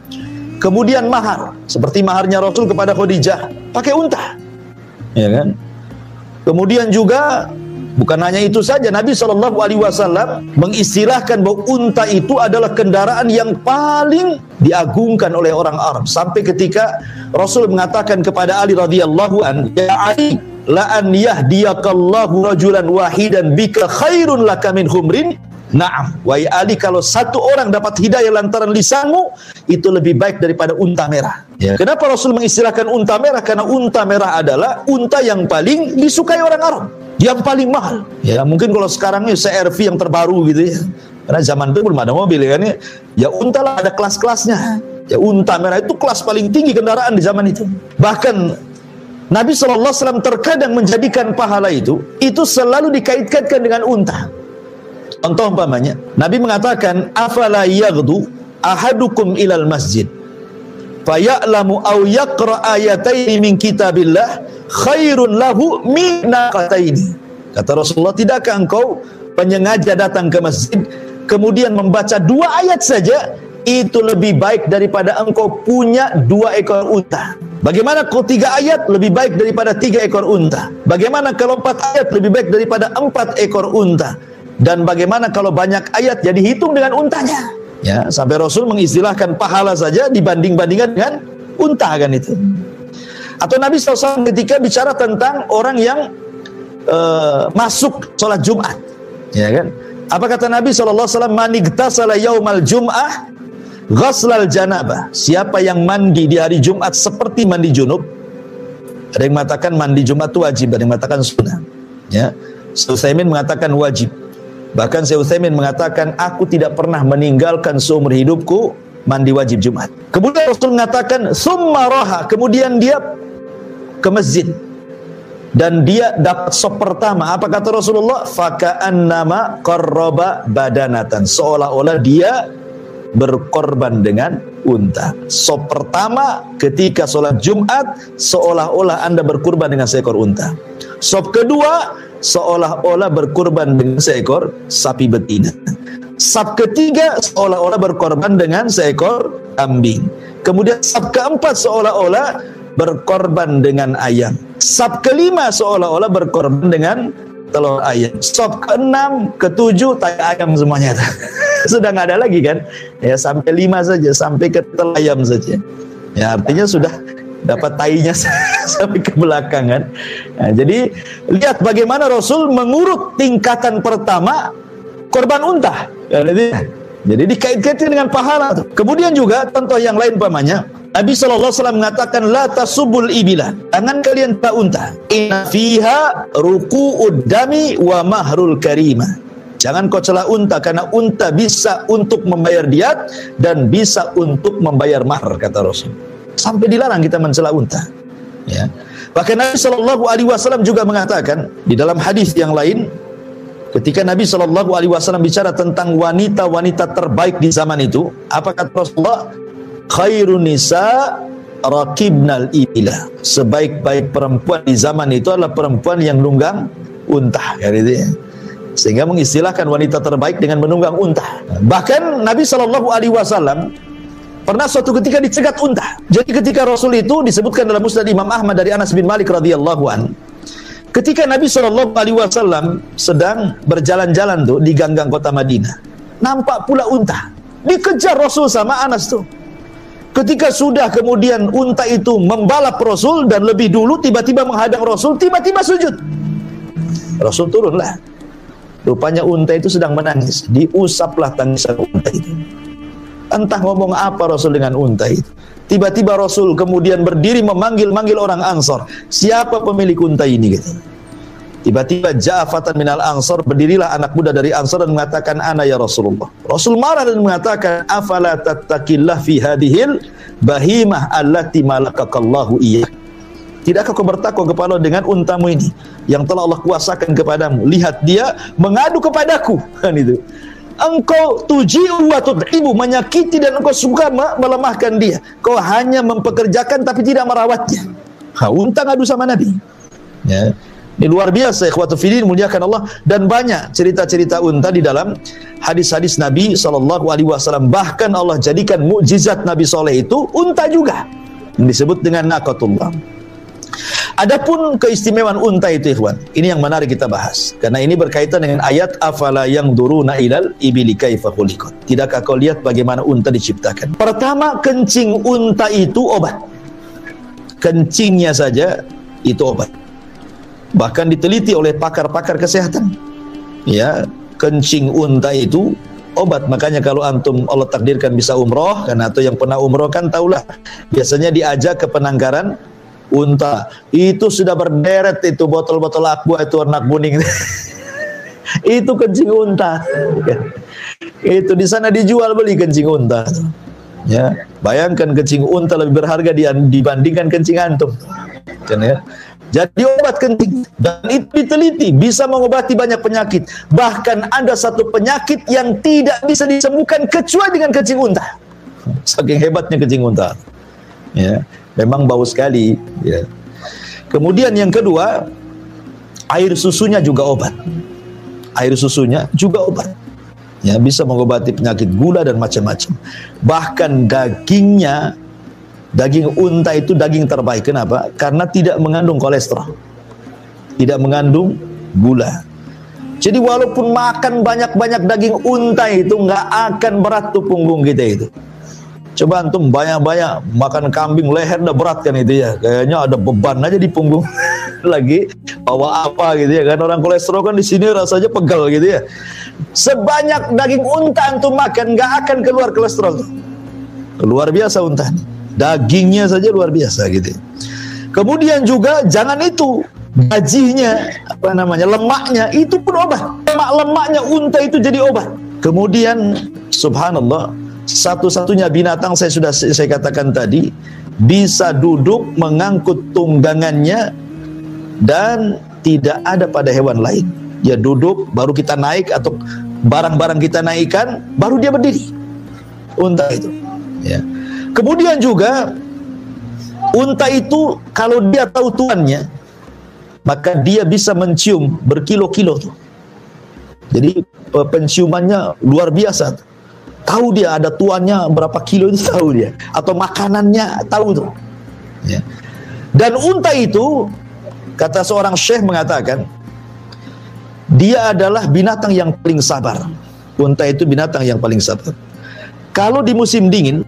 Speaker 2: Kemudian mahar, seperti maharnya Rasul kepada Khadijah, pakai unta, ya kan. Kemudian juga bukan hanya itu saja, Nabi SAW mengistilahkan bahwa unta itu adalah kendaraan yang paling diagungkan oleh orang Arab. Sampai ketika Rasul mengatakan kepada Ali radhiyallahu an, ya Ali, la an yahdiyakallahu rajulan wahidan bika khairun laka min humrin. Naam, wahai Ali, kalau satu orang dapat hidayah lantaran lisanmu, itu lebih baik daripada unta merah. Ya. Kenapa Rasul mengistilahkan unta merah? Karena unta merah adalah unta yang paling disukai orang Arab, yang paling mahal. Ya, mungkin kalau sekarang ini CR-V yang terbaru gitu ya. Karena zaman itu belum ada mobil kan ya. Ya unta lah, ada kelas-kelasnya. Ya unta merah itu kelas paling tinggi kendaraan di zaman itu. Bahkan Nabi SAW terkadang menjadikan pahala itu selalu dikaitkan dengan unta. Contoh umpamanya, Nabi mengatakan, afala yaghdu ahadukum ilal masjid faya'lamu aw yaqra ayataini min kitabillah khairun lahu min naqataini. Kata Rasulullah, tidakkah engkau penyengaja datang ke masjid kemudian membaca 2 ayat saja, itu lebih baik daripada engkau punya 2 ekor unta. Bagaimana kalau 3 ayat lebih baik daripada 3 ekor unta? Bagaimana kalau 4 ayat lebih baik daripada 4 ekor unta? Dan bagaimana kalau banyak ayat jadi hitung dengan untanya? Ya, sampai Rasul mengistilahkan pahala saja dibanding-bandingkan dengan unta kan itu. Atau Nabi SAW ketika bicara tentang orang yang masuk sholat Jumat, ya kan? Apa kata Nabi SAW? Man igtasala yaumal jum'ah ghaslal janabah. Siapa yang mandi di hari Jumat seperti mandi junub. Ada yang mengatakan mandi Jumat itu wajib, ada yang mengatakan sunnah. Ya, Syekh Utsaimin mengatakan wajib. Bahkan Syekh Utsaimin mengatakan, aku tidak pernah meninggalkan seumur hidupku mandi wajib Jumat. Kemudian Rasul mengatakan summa raha, kemudian dia ke masjid dan dia dapat sop pertama. Apa kata Rasulullah? Faka'annama qarraba badanatan, seolah-olah dia berkorban dengan unta. Sop pertama ketika sholat Jumat, seolah-olah Anda berkorban dengan seekor unta. Sop kedua, seolah-olah berkorban dengan seekor sapi betina. Sop ketiga, seolah-olah berkorban dengan seekor kambing. Kemudian sop keempat, seolah-olah berkorban dengan ayam. Sop kelima, seolah-olah berkorban dengan telur ayam. Sop keenam, ketujuh, tai ayam semuanya. Sudah nggak ada lagi kan? Ya sampai 5 saja, sampai ke telur ayam saja. Ya artinya sudah dapat tainya sampai ke belakang kan. Nah, jadi lihat bagaimana Rasul mengurut tingkatan pertama korban unta. Jadi dikait-kaitkan dengan pahala. Kemudian juga contoh yang lain umpamanya, Nabi SAW mengatakan la tasubul ibila, jangan kalian tak unta. Inna fiha ruku'ud dami wa mahrul karimah. Jangan kau celah unta, karena unta bisa untuk membayar diat dan bisa untuk membayar mahar, kata Rasul. Sampai dilarang kita mencela unta. Ya. Bahkan Nabi SAW juga mengatakan di dalam hadis yang lain, ketika Nabi SAW bicara tentang wanita-wanita terbaik di zaman itu, apa kata Rasulullah? Khairun nisa rakibnal ibila. Sebaik-baik perempuan di zaman itu adalah perempuan yang nunggang unta. Ya, gitu ya. Sehingga mengistilahkan wanita terbaik dengan menunggang unta. Bahkan Nabi SAW pernah suatu ketika dicegat unta. Jadi ketika Rasul itu disebutkan dalam Musnad Imam Ahmad dari Anas bin Malik radhiyallahu an, ketika Nabi SAW sedang berjalan-jalan tuh di ganggang kota Madinah, nampak pula unta. Dikejar Rasul sama Anas tuh. Ketika sudah kemudian unta itu membalap Rasul dan lebih dulu tiba-tiba menghadang Rasul, tiba-tiba sujud. Rasul turunlah. Rupanya unta itu sedang menangis. Diusaplah tangisan unta itu. Entah ngomong apa Rasul dengan unta itu. Tiba-tiba Rasul kemudian berdiri memanggil-manggil orang Ansor. Siapa pemilik unta ini? Gitu. Tiba-tiba ja'afatan minal Ansor, berdirilah anak muda dari Ansor dan mengatakan, ana ya Rasulullah. Rasul marah dan mengatakan, afala tattaqillah fi hadhil bahimah allati malakakallahu iyyah. Tidakkah kau bertakwa kepada Allah dengan untamu ini yang telah Allah kuasakan kepadamu? Lihat dia mengadu kepadaku, kan itu. Engkau tuji'u wa tut'ibu, menyakiti dan engkau suka melemahkan dia. Kau hanya mempekerjakan tapi tidak merawatnya. Unta ngadu sama Nabi. Ya. Ini luar biasa, ikhwatu fillah, muliakan Allah. Dan banyak cerita-cerita unta di dalam hadis-hadis Nabi SAW. Bahkan Allah jadikan mukjizat Nabi Soleh itu unta juga, yang disebut dengan naqatullah. Adapun keistimewaan unta itu, ikhwan, ini yang menarik kita bahas, karena ini berkaitan dengan ayat afala yanzuruna ilal ibili kaifa khuliqat. Tidakkah kau lihat bagaimana unta diciptakan? Pertama, kencing unta itu obat. Kencingnya saja itu obat. Bahkan diteliti oleh pakar-pakar kesehatan. Ya, kencing unta itu obat. Makanya kalau antum Allah takdirkan bisa umroh, kan, atau yang pernah umroh kan tahulah, biasanya diajak ke penangkaran unta, itu sudah berderet itu botol-botol aqua itu warna kuning. Itu kencing unta. Itu di sana dijual beli kencing unta. Ya, bayangkan kencing unta lebih berharga dibandingkan kencing antum. Kan, ya? Jadi obat kencing, dan itu diteliti bisa mengobati banyak penyakit. Bahkan ada satu penyakit yang tidak bisa disembuhkan kecuali dengan kencing unta. Saking hebatnya kencing unta. Ya. Memang bau sekali, ya. Kemudian yang kedua, air susunya juga obat. Air susunya juga obat. Ya, bisa mengobati penyakit gula dan macam-macam. Bahkan dagingnya, daging unta itu daging terbaik. Kenapa? Karena tidak mengandung kolesterol, tidak mengandung gula. Jadi walaupun makan banyak-banyak daging unta itu nggak akan berat tuh punggung kita itu. Coba antum banyak-banyak makan kambing leher udah berat kan itu ya. Kayaknya ada beban aja di punggung. Lagi bawa apa gitu ya kan. Orang kolesterol kan di sini rasanya pegal gitu ya. Sebanyak daging unta antum makan nggak akan keluar kolesterol tuh. Luar biasa unta. Dagingnya saja luar biasa gitu. Kemudian juga jangan itu, gajinya apa namanya, lemaknya itu pun obat. Lemaknya unta itu jadi obat. Kemudian subhanallah, satu-satunya binatang saya katakan tadi bisa duduk mengangkut tunggangannya dan tidak ada pada hewan lain. Dia duduk baru kita naik atau barang-barang kita naikkan baru dia berdiri. Unta itu. Ya. Kemudian juga unta itu kalau dia tahu tuannya maka dia bisa mencium berkilo-kilo tuh. Jadi penciumannya luar biasa. Tahu dia ada tuannya berapa kilo itu tahu dia, atau makanannya tahu tuh. Ya. Dan unta itu kata seorang syekh mengatakan dia adalah binatang yang paling sabar. Unta itu binatang yang paling sabar. Kalau di musim dingin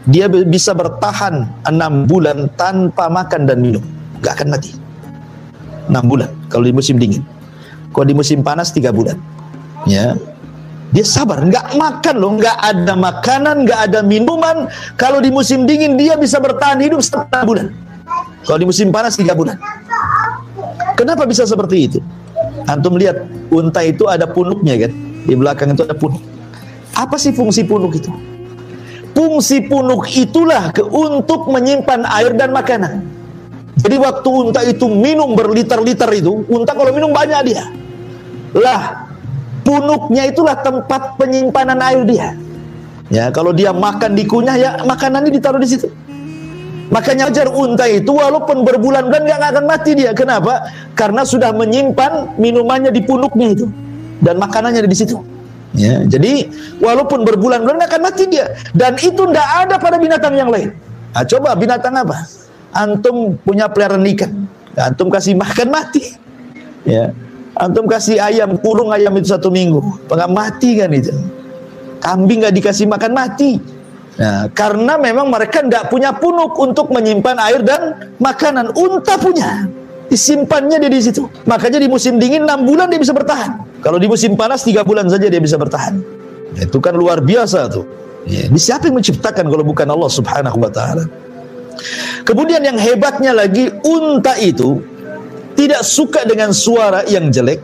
Speaker 2: dia bisa bertahan 6 bulan tanpa makan dan minum, gak akan mati. 6 bulan kalau di musim dingin. Kalau di musim panas 3 bulan. Ya. Dia sabar, nggak makan loh, nggak ada makanan, nggak ada minuman. Kalau di musim dingin dia bisa bertahan hidup 1 bulan. Kalau di musim panas 3 bulan. Kenapa bisa seperti itu? Antum lihat unta itu ada punuknya kan, di belakang itu ada punuk. Apa sih fungsi punuk itu? Fungsi punuk itulah untuk menyimpan air dan makanan. Jadi waktu unta itu minum berliter-liter itu, unta kalau minum banyak dia. Lah, punuknya itulah tempat penyimpanan air dia. Ya, kalau dia makan dikunyah ya makanannya ditaruh di situ. Makanya ajar unta itu walaupun berbulan-bulan nggak akan mati dia. Kenapa? Karena sudah menyimpan minumannya di punuknya itu dan makanannya di situ. Ya, jadi walaupun berbulan-bulan nggak akan mati dia. Dan itu nggak ada pada binatang yang lain. Nah, coba binatang apa? Antum punya peliharaan ikan, antum kasih makan mati. Ya. Antum kasih ayam, kurung ayam itu 1 minggu, nggak mati kan itu. Kambing nggak dikasih makan mati. Nah, karena memang mereka nggak punya punuk untuk menyimpan air dan makanan. Unta punya, disimpannya dia di situ. Makanya di musim dingin 6 bulan dia bisa bertahan. Kalau di musim panas 3 bulan saja dia bisa bertahan. Itu kan luar biasa tuh. Ya, siapa yang menciptakan kalau bukan Allah Subhanahu wa Ta'ala? Kemudian yang hebatnya lagi, unta itu tidak suka dengan suara yang jelek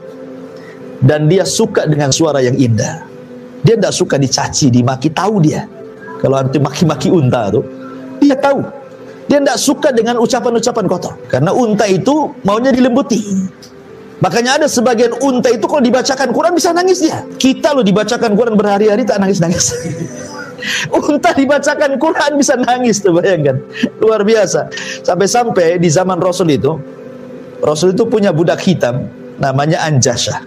Speaker 2: dan dia suka dengan suara yang indah. Dia tidak suka dicaci, dimaki, tahu dia. Kalau antum maki-maki unta tuh, dia tahu. Dia tidak suka dengan ucapan-ucapan kotor. Karena unta itu maunya dilembuti. Makanya ada sebagian unta itu kalau dibacakan Quran bisa nangis dia. Kita loh dibacakan Quran berhari-hari tak nangis-nangis. Unta dibacakan Quran bisa nangis tuh, bayangkan. Luar biasa. Sampai-sampai di zaman Rasul itu punya budak hitam namanya Anjasah.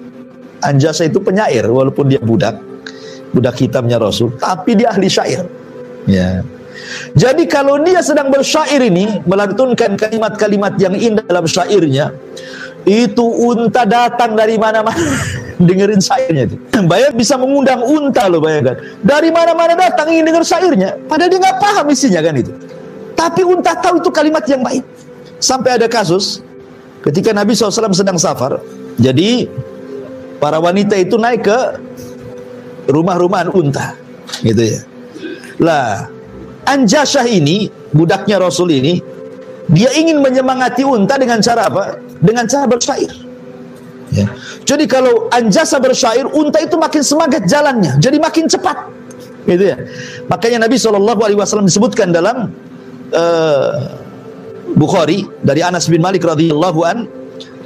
Speaker 2: Anjasah itu penyair walaupun dia budak hitamnya Rasul, tapi dia ahli syair. Ya. Jadi kalau dia sedang bersyair ini, melantunkan kalimat-kalimat yang indah dalam syairnya, itu unta datang dari mana-mana dengerin syairnya itu. Bayang bisa mengundang unta loh, bayangkan. Dari mana-mana datang ingin dengar syairnya, padahal dia nggak paham isinya kan itu. Tapi unta tahu itu kalimat yang baik. Sampai ada kasus ketika Nabi SAW sedang safar, jadi para wanita itu naik ke rumah-rumahan unta, gitu ya. Lah, Anjasah ini, budaknya Rasul ini, dia ingin menyemangati unta dengan cara apa? Dengan cara bersyair. Ya. Jadi kalau Anjasah bersyair, unta itu makin semangat jalannya, jadi makin cepat, gitu ya. Makanya Nabi SAW disebutkan dalam Bukhari dari Anas bin Malik radhiyallahu an,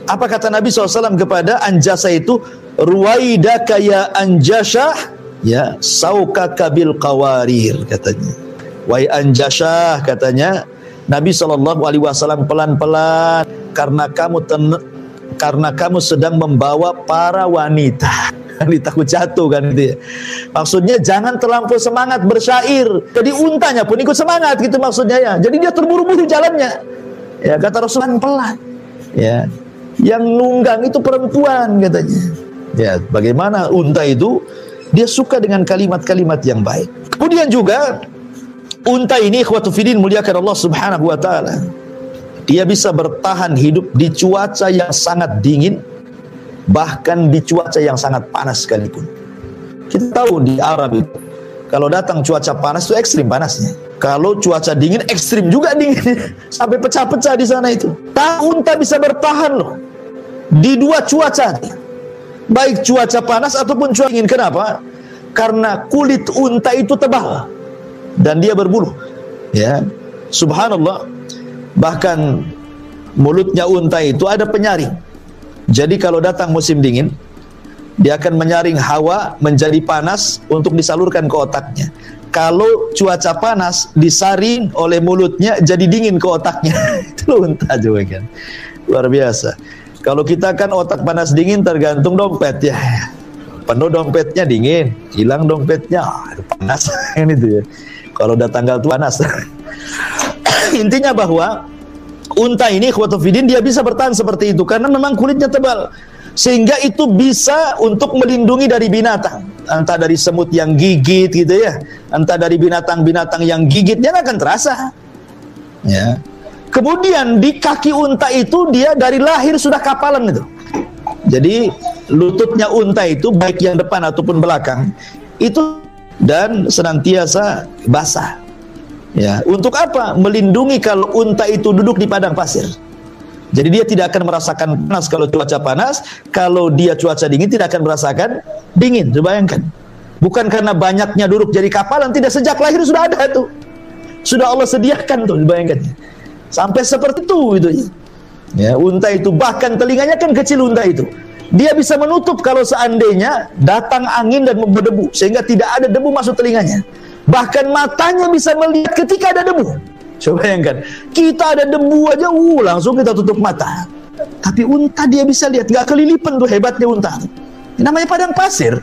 Speaker 2: apa kata Nabi SAW kepada Anjasah itu? Ruwaidaka ya Anjasah, ya saukaka bil qawarir, katanya. Wahai Anjasah, katanya Nabi SAW, pelan-pelan karena kamu sedang membawa para wanita. Takut jatuh kan itu ya. Maksudnya jangan terlampau semangat bersyair. Jadi untanya pun ikut semangat gitu maksudnya ya. Jadi dia terburu-buru jalannya. Ya kata Rasulullah pelan. Ya. Yang nunggang itu perempuan katanya. Ya, bagaimana unta itu dia suka dengan kalimat-kalimat yang baik. Kemudian juga unta ini ikhwatu fiddin muliakan Allah Subhanahu wa taala. Dia bisa bertahan hidup di cuaca yang sangat dingin, bahkan di cuaca yang sangat panas sekalipun. Kita tahu di Arab itu kalau datang cuaca panas itu ekstrim panasnya. Kalau cuaca dingin ekstrim juga dinginnya. Sampai pecah-pecah di sana itu. Unta bisa bertahan loh di dua cuaca. Baik cuaca panas ataupun cuaca dingin. Kenapa? Karena kulit unta itu tebal dan dia berbulu. Ya, subhanallah. Bahkan mulutnya unta itu ada penyaring. Jadi kalau datang musim dingin, dia akan menyaring hawa menjadi panas untuk disalurkan ke otaknya. Kalau cuaca panas, disaring oleh mulutnya jadi dingin ke otaknya. Itu unta juga kan. Luar biasa. Kalau kita kan otak panas dingin tergantung dompet ya. Penuh dompetnya dingin, hilang dompetnya panas. Itu ya. Kalau udah tanggal tua panas. Intinya bahwa unta ini ikhwatu fiddin dia bisa bertahan seperti itu karena memang kulitnya tebal, sehingga itu bisa untuk melindungi dari binatang, entah dari semut yang gigit gitu ya, entah dari binatang-binatang yang gigit, dia akan terasa. Ya. Kemudian di kaki unta itu dia dari lahir sudah kapalan itu. Jadi lututnya unta itu baik yang depan ataupun belakang itu dan senantiasa basah. Ya, untuk apa? Melindungi kalau unta itu duduk di padang pasir. Jadi dia tidak akan merasakan panas kalau cuaca panas, kalau dia cuaca dingin tidak akan merasakan dingin. Coba bayangkan. Bukan karena banyaknya duduk jadi kapalan, tidak, sejak lahir sudah ada tuh. Sudah Allah sediakan tuh, bayangkan. Sampai seperti itu gitu. Ya, unta itu bahkan telinganya kan kecil unta itu. Dia bisa menutup kalau seandainya datang angin dan berdebu sehingga tidak ada debu masuk telinganya. Bahkan matanya bisa melihat ketika ada debu. Coba bayangkan, kita ada debu aja, langsung kita tutup mata. Tapi unta dia bisa lihat, nggak kelilipan tuh hebatnya unta. Ini namanya padang pasir,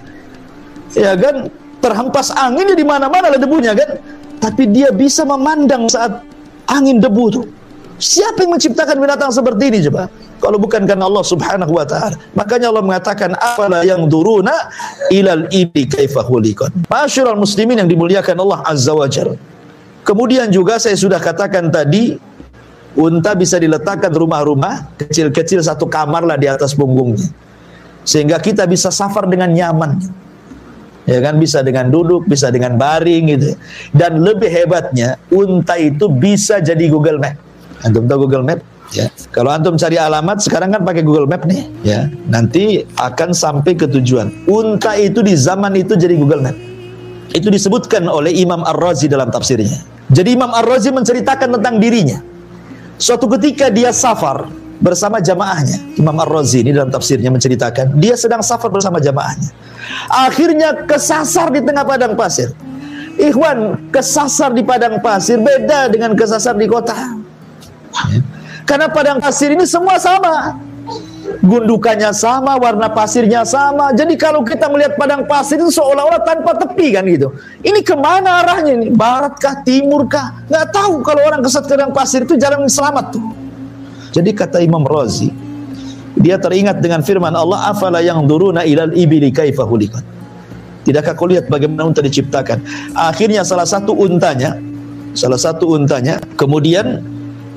Speaker 2: ya kan? Terhempas angin di mana-mana ada debunya kan? Tapi dia bisa memandang saat angin debu tuh. Siapa yang menciptakan binatang seperti ini coba? Kalau bukan karena Allah Subhanahu wa taala. Makanya Allah mengatakan afala yang duruna ilal ibli kaifa khuliqat. Masyarul muslimin yang dimuliakan Allah Azza wa Jalla. Kemudian juga saya sudah katakan tadi, unta bisa diletakkan rumah-rumah kecil-kecil satu kamar lah di atas punggungnya. Sehingga kita bisa safar dengan nyaman. Ya kan, bisa dengan duduk, bisa dengan baring gitu. Dan lebih hebatnya, unta itu bisa jadi Google Map. Antum tahu Google Map? Ya. Kalau antum cari alamat sekarang kan pakai Google Map nih, ya. Nanti akan sampai ke tujuan. Unta itu di zaman itu jadi Google Map. Itu disebutkan oleh Imam Ar-Razi dalam tafsirnya. Jadi Imam Ar-Razi menceritakan tentang dirinya. Suatu ketika dia safar bersama jamaahnya. Imam Ar-Razi ini dalam tafsirnya menceritakan dia sedang safar bersama jamaahnya. Akhirnya kesasar di tengah padang pasir. Ikhwan, kesasar di padang pasir beda dengan kesasar di kota. Karena padang pasir ini semua sama. Gundukannya sama, warna pasirnya sama. Jadi kalau kita melihat padang pasir itu seolah-olah tanpa tepi kan gitu. Ini kemana arahnya ini? Barat kah, timur kah? Nggak tahu. Kalau orang kesat ke padang pasir itu jalan selamat tuh. Jadi kata Imam Razi, dia teringat dengan firman Allah, afala yanzuruna ilal ibili kaifa khuliqat. Tidakkah kau lihat bagaimana unta diciptakan? Akhirnya salah satu untanya kemudian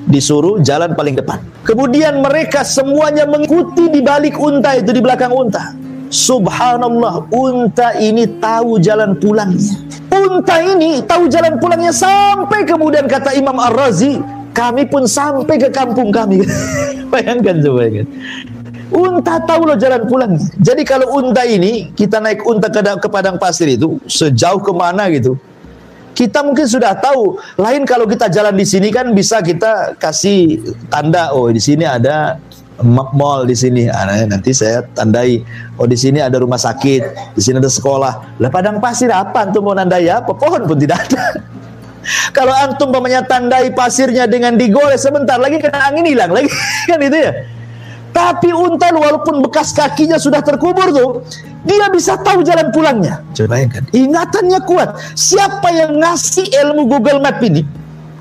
Speaker 2: disuruh jalan paling depan. Kemudian mereka semuanya mengikuti di balik unta itu, di belakang unta. Subhanallah, unta ini tahu jalan pulangnya. Unta ini tahu jalan pulangnya sampai kemudian kata Imam Ar-Razi, kami pun sampai ke kampung kami. Bayangkan coba kan. Unta tahu loh jalan pulangnya. Jadi kalau unta ini, kita naik unta ke padang pasir itu, sejauh kemana gitu, kita mungkin sudah tahu. Lain kalau kita jalan di sini kan bisa kita kasih tanda, oh di sini ada mall, di sini nanti saya tandai, oh di sini ada rumah sakit, di sini ada sekolah. Lah padang pasir apa antum mau nandai apa? Pohon pun tidak ada. Kalau antum umpamanya tandai pasirnya dengan digores sebentar lagi kena angin hilang lagi kan itu ya. Tapi unta walaupun bekas kakinya sudah terkubur tuh, dia bisa tahu jalan pulangnya. Coba bayangkan, ingatannya kuat. Siapa yang ngasih ilmu Google Map ini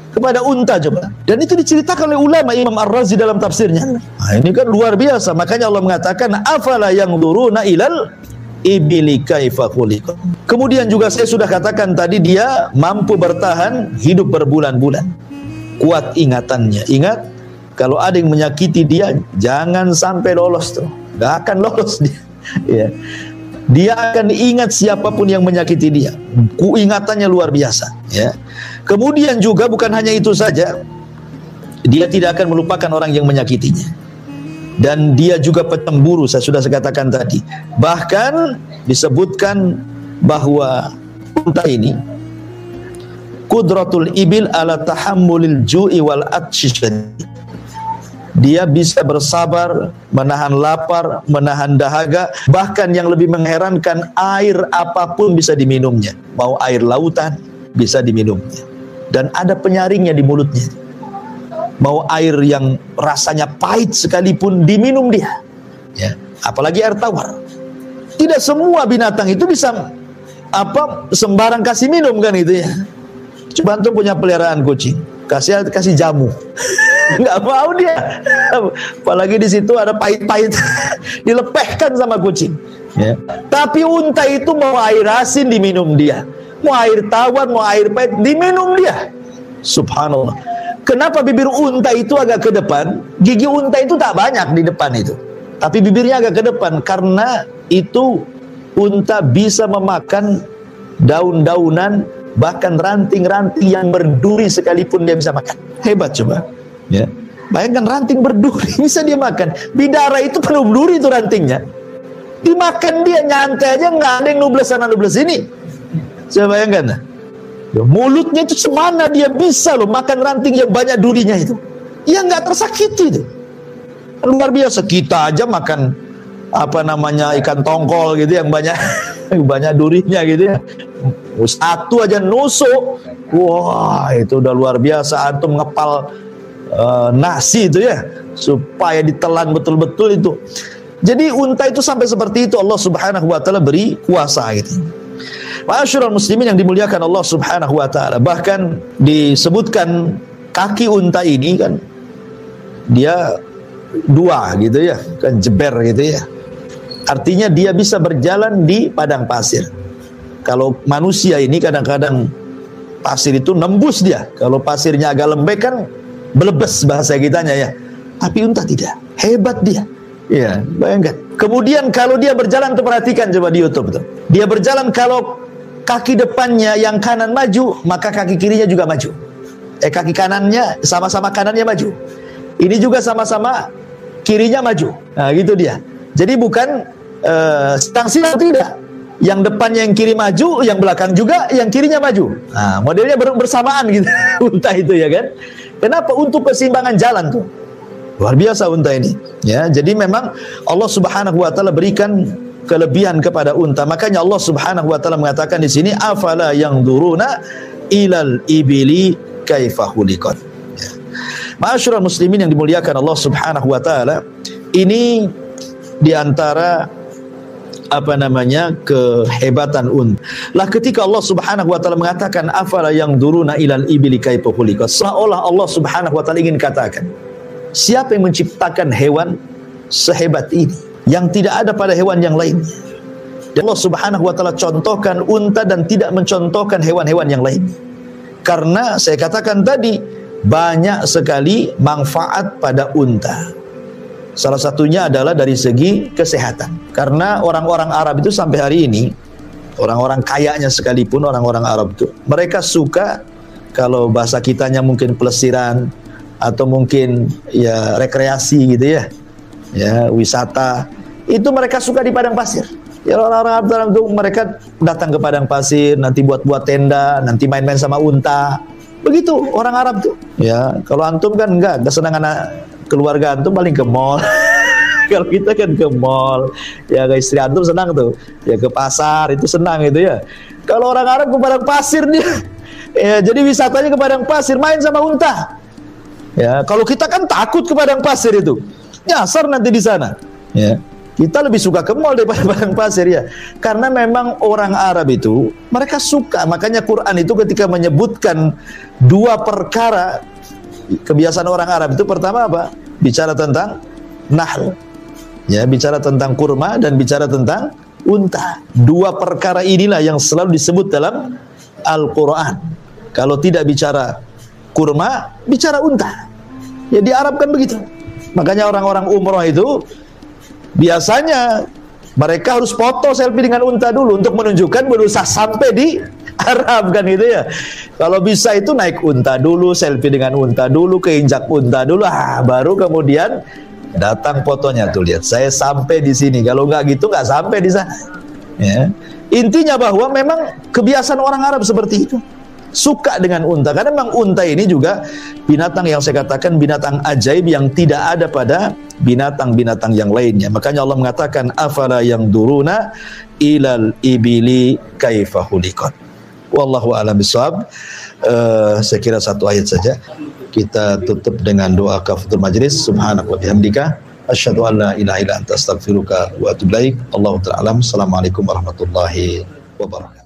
Speaker 2: kepada unta coba? Dan itu diceritakan oleh ulama Imam Ar-Razi dalam tafsirnya. Nah, ini kan luar biasa. Makanya Allah mengatakan, afala yanzuruna ilal ibili kaifa khuliqat. Kemudian juga saya sudah katakan tadi, dia mampu bertahan hidup berbulan-bulan. Kuat ingatannya. Ingat, kalau ada yang menyakiti dia, jangan sampai lolos tuh. Gak akan lolos dia. Ya. Dia akan ingat siapapun yang menyakiti dia. Ingatannya luar biasa. Ya. Kemudian juga bukan hanya itu saja, dia tidak akan melupakan orang yang menyakitinya. Dan dia juga petemburu, saya sudah katakan tadi. Bahkan disebutkan bahwa unta ini, qudratul ibil ala tahammulil ju'i wal atshi. Dia bisa bersabar, menahan lapar, menahan dahaga. Bahkan yang lebih mengherankan, air apapun bisa diminumnya. Mau air lautan, bisa diminumnya. Dan ada penyaringnya di mulutnya. Mau air yang rasanya pahit sekalipun, diminum dia. Ya. Apalagi air tawar. Tidak semua binatang itu bisa sembarang kasih minum kan itu ya. Coba antum punya peliharaan kucing, kasih jamu. Nggak mau dia, apalagi di situ ada pahit-pahit, dilepehkan sama kucing. Ya. Tapi unta itu mau air asin diminum dia, mau air tawar, mau air pahit diminum dia. Subhanallah. Kenapa bibir unta itu agak ke depan? Gigi unta itu tak banyak di depan itu, tapi bibirnya agak ke depan karena itu unta bisa memakan daun-daunan, bahkan ranting-ranting yang berduri sekalipun dia bisa makan. Hebat coba. Ya. Bayangkan ranting berduri bisa dia makan. Bidara itu penuh duri itu rantingnya. Dimakan dia nyantai aja, nggak ada yang nubles sana nubles ini. Coba bayangkan. Ya, mulutnya itu semana dia bisa loh makan ranting yang banyak durinya itu. Ya nggak tersakiti itu. Luar biasa. Kita aja makan ikan tongkol gitu yang banyak banyak durinya gitu ya. Satu aja nusuk. Wah, itu udah luar biasa. Antum ngepal nasi itu ya, supaya ditelan betul-betul itu. Jadi unta itu sampai seperti itu Allah Subhanahu wa taala beri kuasa gitu. Ma'asyiral muslimin yang dimuliakan Allah Subhanahu wa taala. Bahkan disebutkan kaki unta ini kan dia dua gitu ya, kan jeber gitu ya. Artinya dia bisa berjalan di padang pasir. Kalau manusia ini kadang-kadang pasir itu nembus dia. Kalau pasirnya agak lembek kan belebes bahasa kitanya ya. Tapi unta tidak. Hebat dia. Ya, bayangkan. Kemudian kalau dia berjalan, tuh perhatikan coba di YouTube tuh. Dia berjalan, kalau kaki depannya yang kanan maju, maka kaki kirinya juga maju. Kaki kanannya sama-sama kanannya maju. Ini juga sama-sama kirinya maju. Nah, gitu dia. Jadi bukan sedang tidak. Yang depannya yang kiri maju, yang belakang juga, yang kirinya maju. Nah, modelnya bersamaan gitu unta itu ya kan. Kenapa? Untuk keseimbangan jalan tuh. Luar biasa unta ini. Ya, jadi memang Allah Subhanahu wa taala berikan kelebihan kepada unta. Makanya Allah Subhanahu wa taala mengatakan di sini afala yanzuruna ilal ibili kaifa khuliqat. Ya. Ma'asyiral muslimin yang dimuliakan Allah Subhanahu wa taala, ini di antara kehebatan unta. Lah ketika Allah Subhanahu wa taala mengatakan afala yanzuruna ilal ibili kaifa khuliqat, seolah Allah Subhanahu wa taala ingin katakan, siapa yang menciptakan hewan sehebat ini yang tidak ada pada hewan yang lain? Dan Allah Subhanahu wa taala contohkan unta dan tidak mencontohkan hewan-hewan yang lain. Karena saya katakan tadi banyak sekali manfaat pada unta. Salah satunya adalah dari segi kesehatan. Karena orang-orang Arab itu sampai hari ini, orang-orang kayanya sekalipun orang-orang Arab itu, mereka suka, kalau bahasa kitanya mungkin pelesiran atau mungkin ya rekreasi gitu ya. Ya, wisata. Itu mereka suka di padang pasir. Ya, orang-orang Arab itu mereka datang ke padang pasir, nanti buat tenda, nanti main-main sama unta. Begitu orang Arab tuh. Ya, kalau antum kan enggak senang anak keluarga antum paling ke mall. Kalau kita kan ke mall, ya ke istri antum senang tuh, ya ke pasar itu senang gitu ya. Kalau orang Arab ke padang pasir dia, ya jadi wisatanya ke padang pasir, main sama unta. Ya, kalau kita kan takut ke padang pasir itu, nyasar nanti di sana. Ya, kita lebih suka ke mall daripada padang pasir ya, karena memang orang Arab itu mereka suka. Makanya Quran itu ketika menyebutkan dua perkara kebiasaan orang Arab itu, pertama apa? Bicara tentang nahl, ya, bicara tentang kurma dan bicara tentang unta. Dua perkara inilah yang selalu disebut dalam Al-Quran. Kalau tidak bicara kurma, bicara unta. Ya, di Arab kan begitu. Makanya orang-orang umroh itu biasanya mereka harus foto selfie dengan unta dulu untuk menunjukkan berusaha sampai di Arab kan gitu ya. Kalau bisa itu naik unta dulu, selfie dengan unta dulu, keinjak unta dulu, baru kemudian datang fotonya tuh, lihat saya sampai di sini. Kalau nggak gitu nggak sampai di sana. Ya. Intinya bahwa memang kebiasaan orang Arab seperti itu, suka dengan unta, karena memang unta ini juga binatang yang saya katakan binatang ajaib yang tidak ada pada binatang-binatang yang lainnya. Makanya Allah mengatakan afala yanzuruna ilal ibili kaifa khuliqat. Wallahu a'lam bishawab. Saya kira satu ayat saja. Kita tutup dengan doa kafatul majlis. Subhanaka wa bihamdika asyhadu an la ilaha illa anta astaghfiruka wa atubu ilaik. Allahu ta'ala alam. Assalamualaikum warahmatullahi wabarakatuh.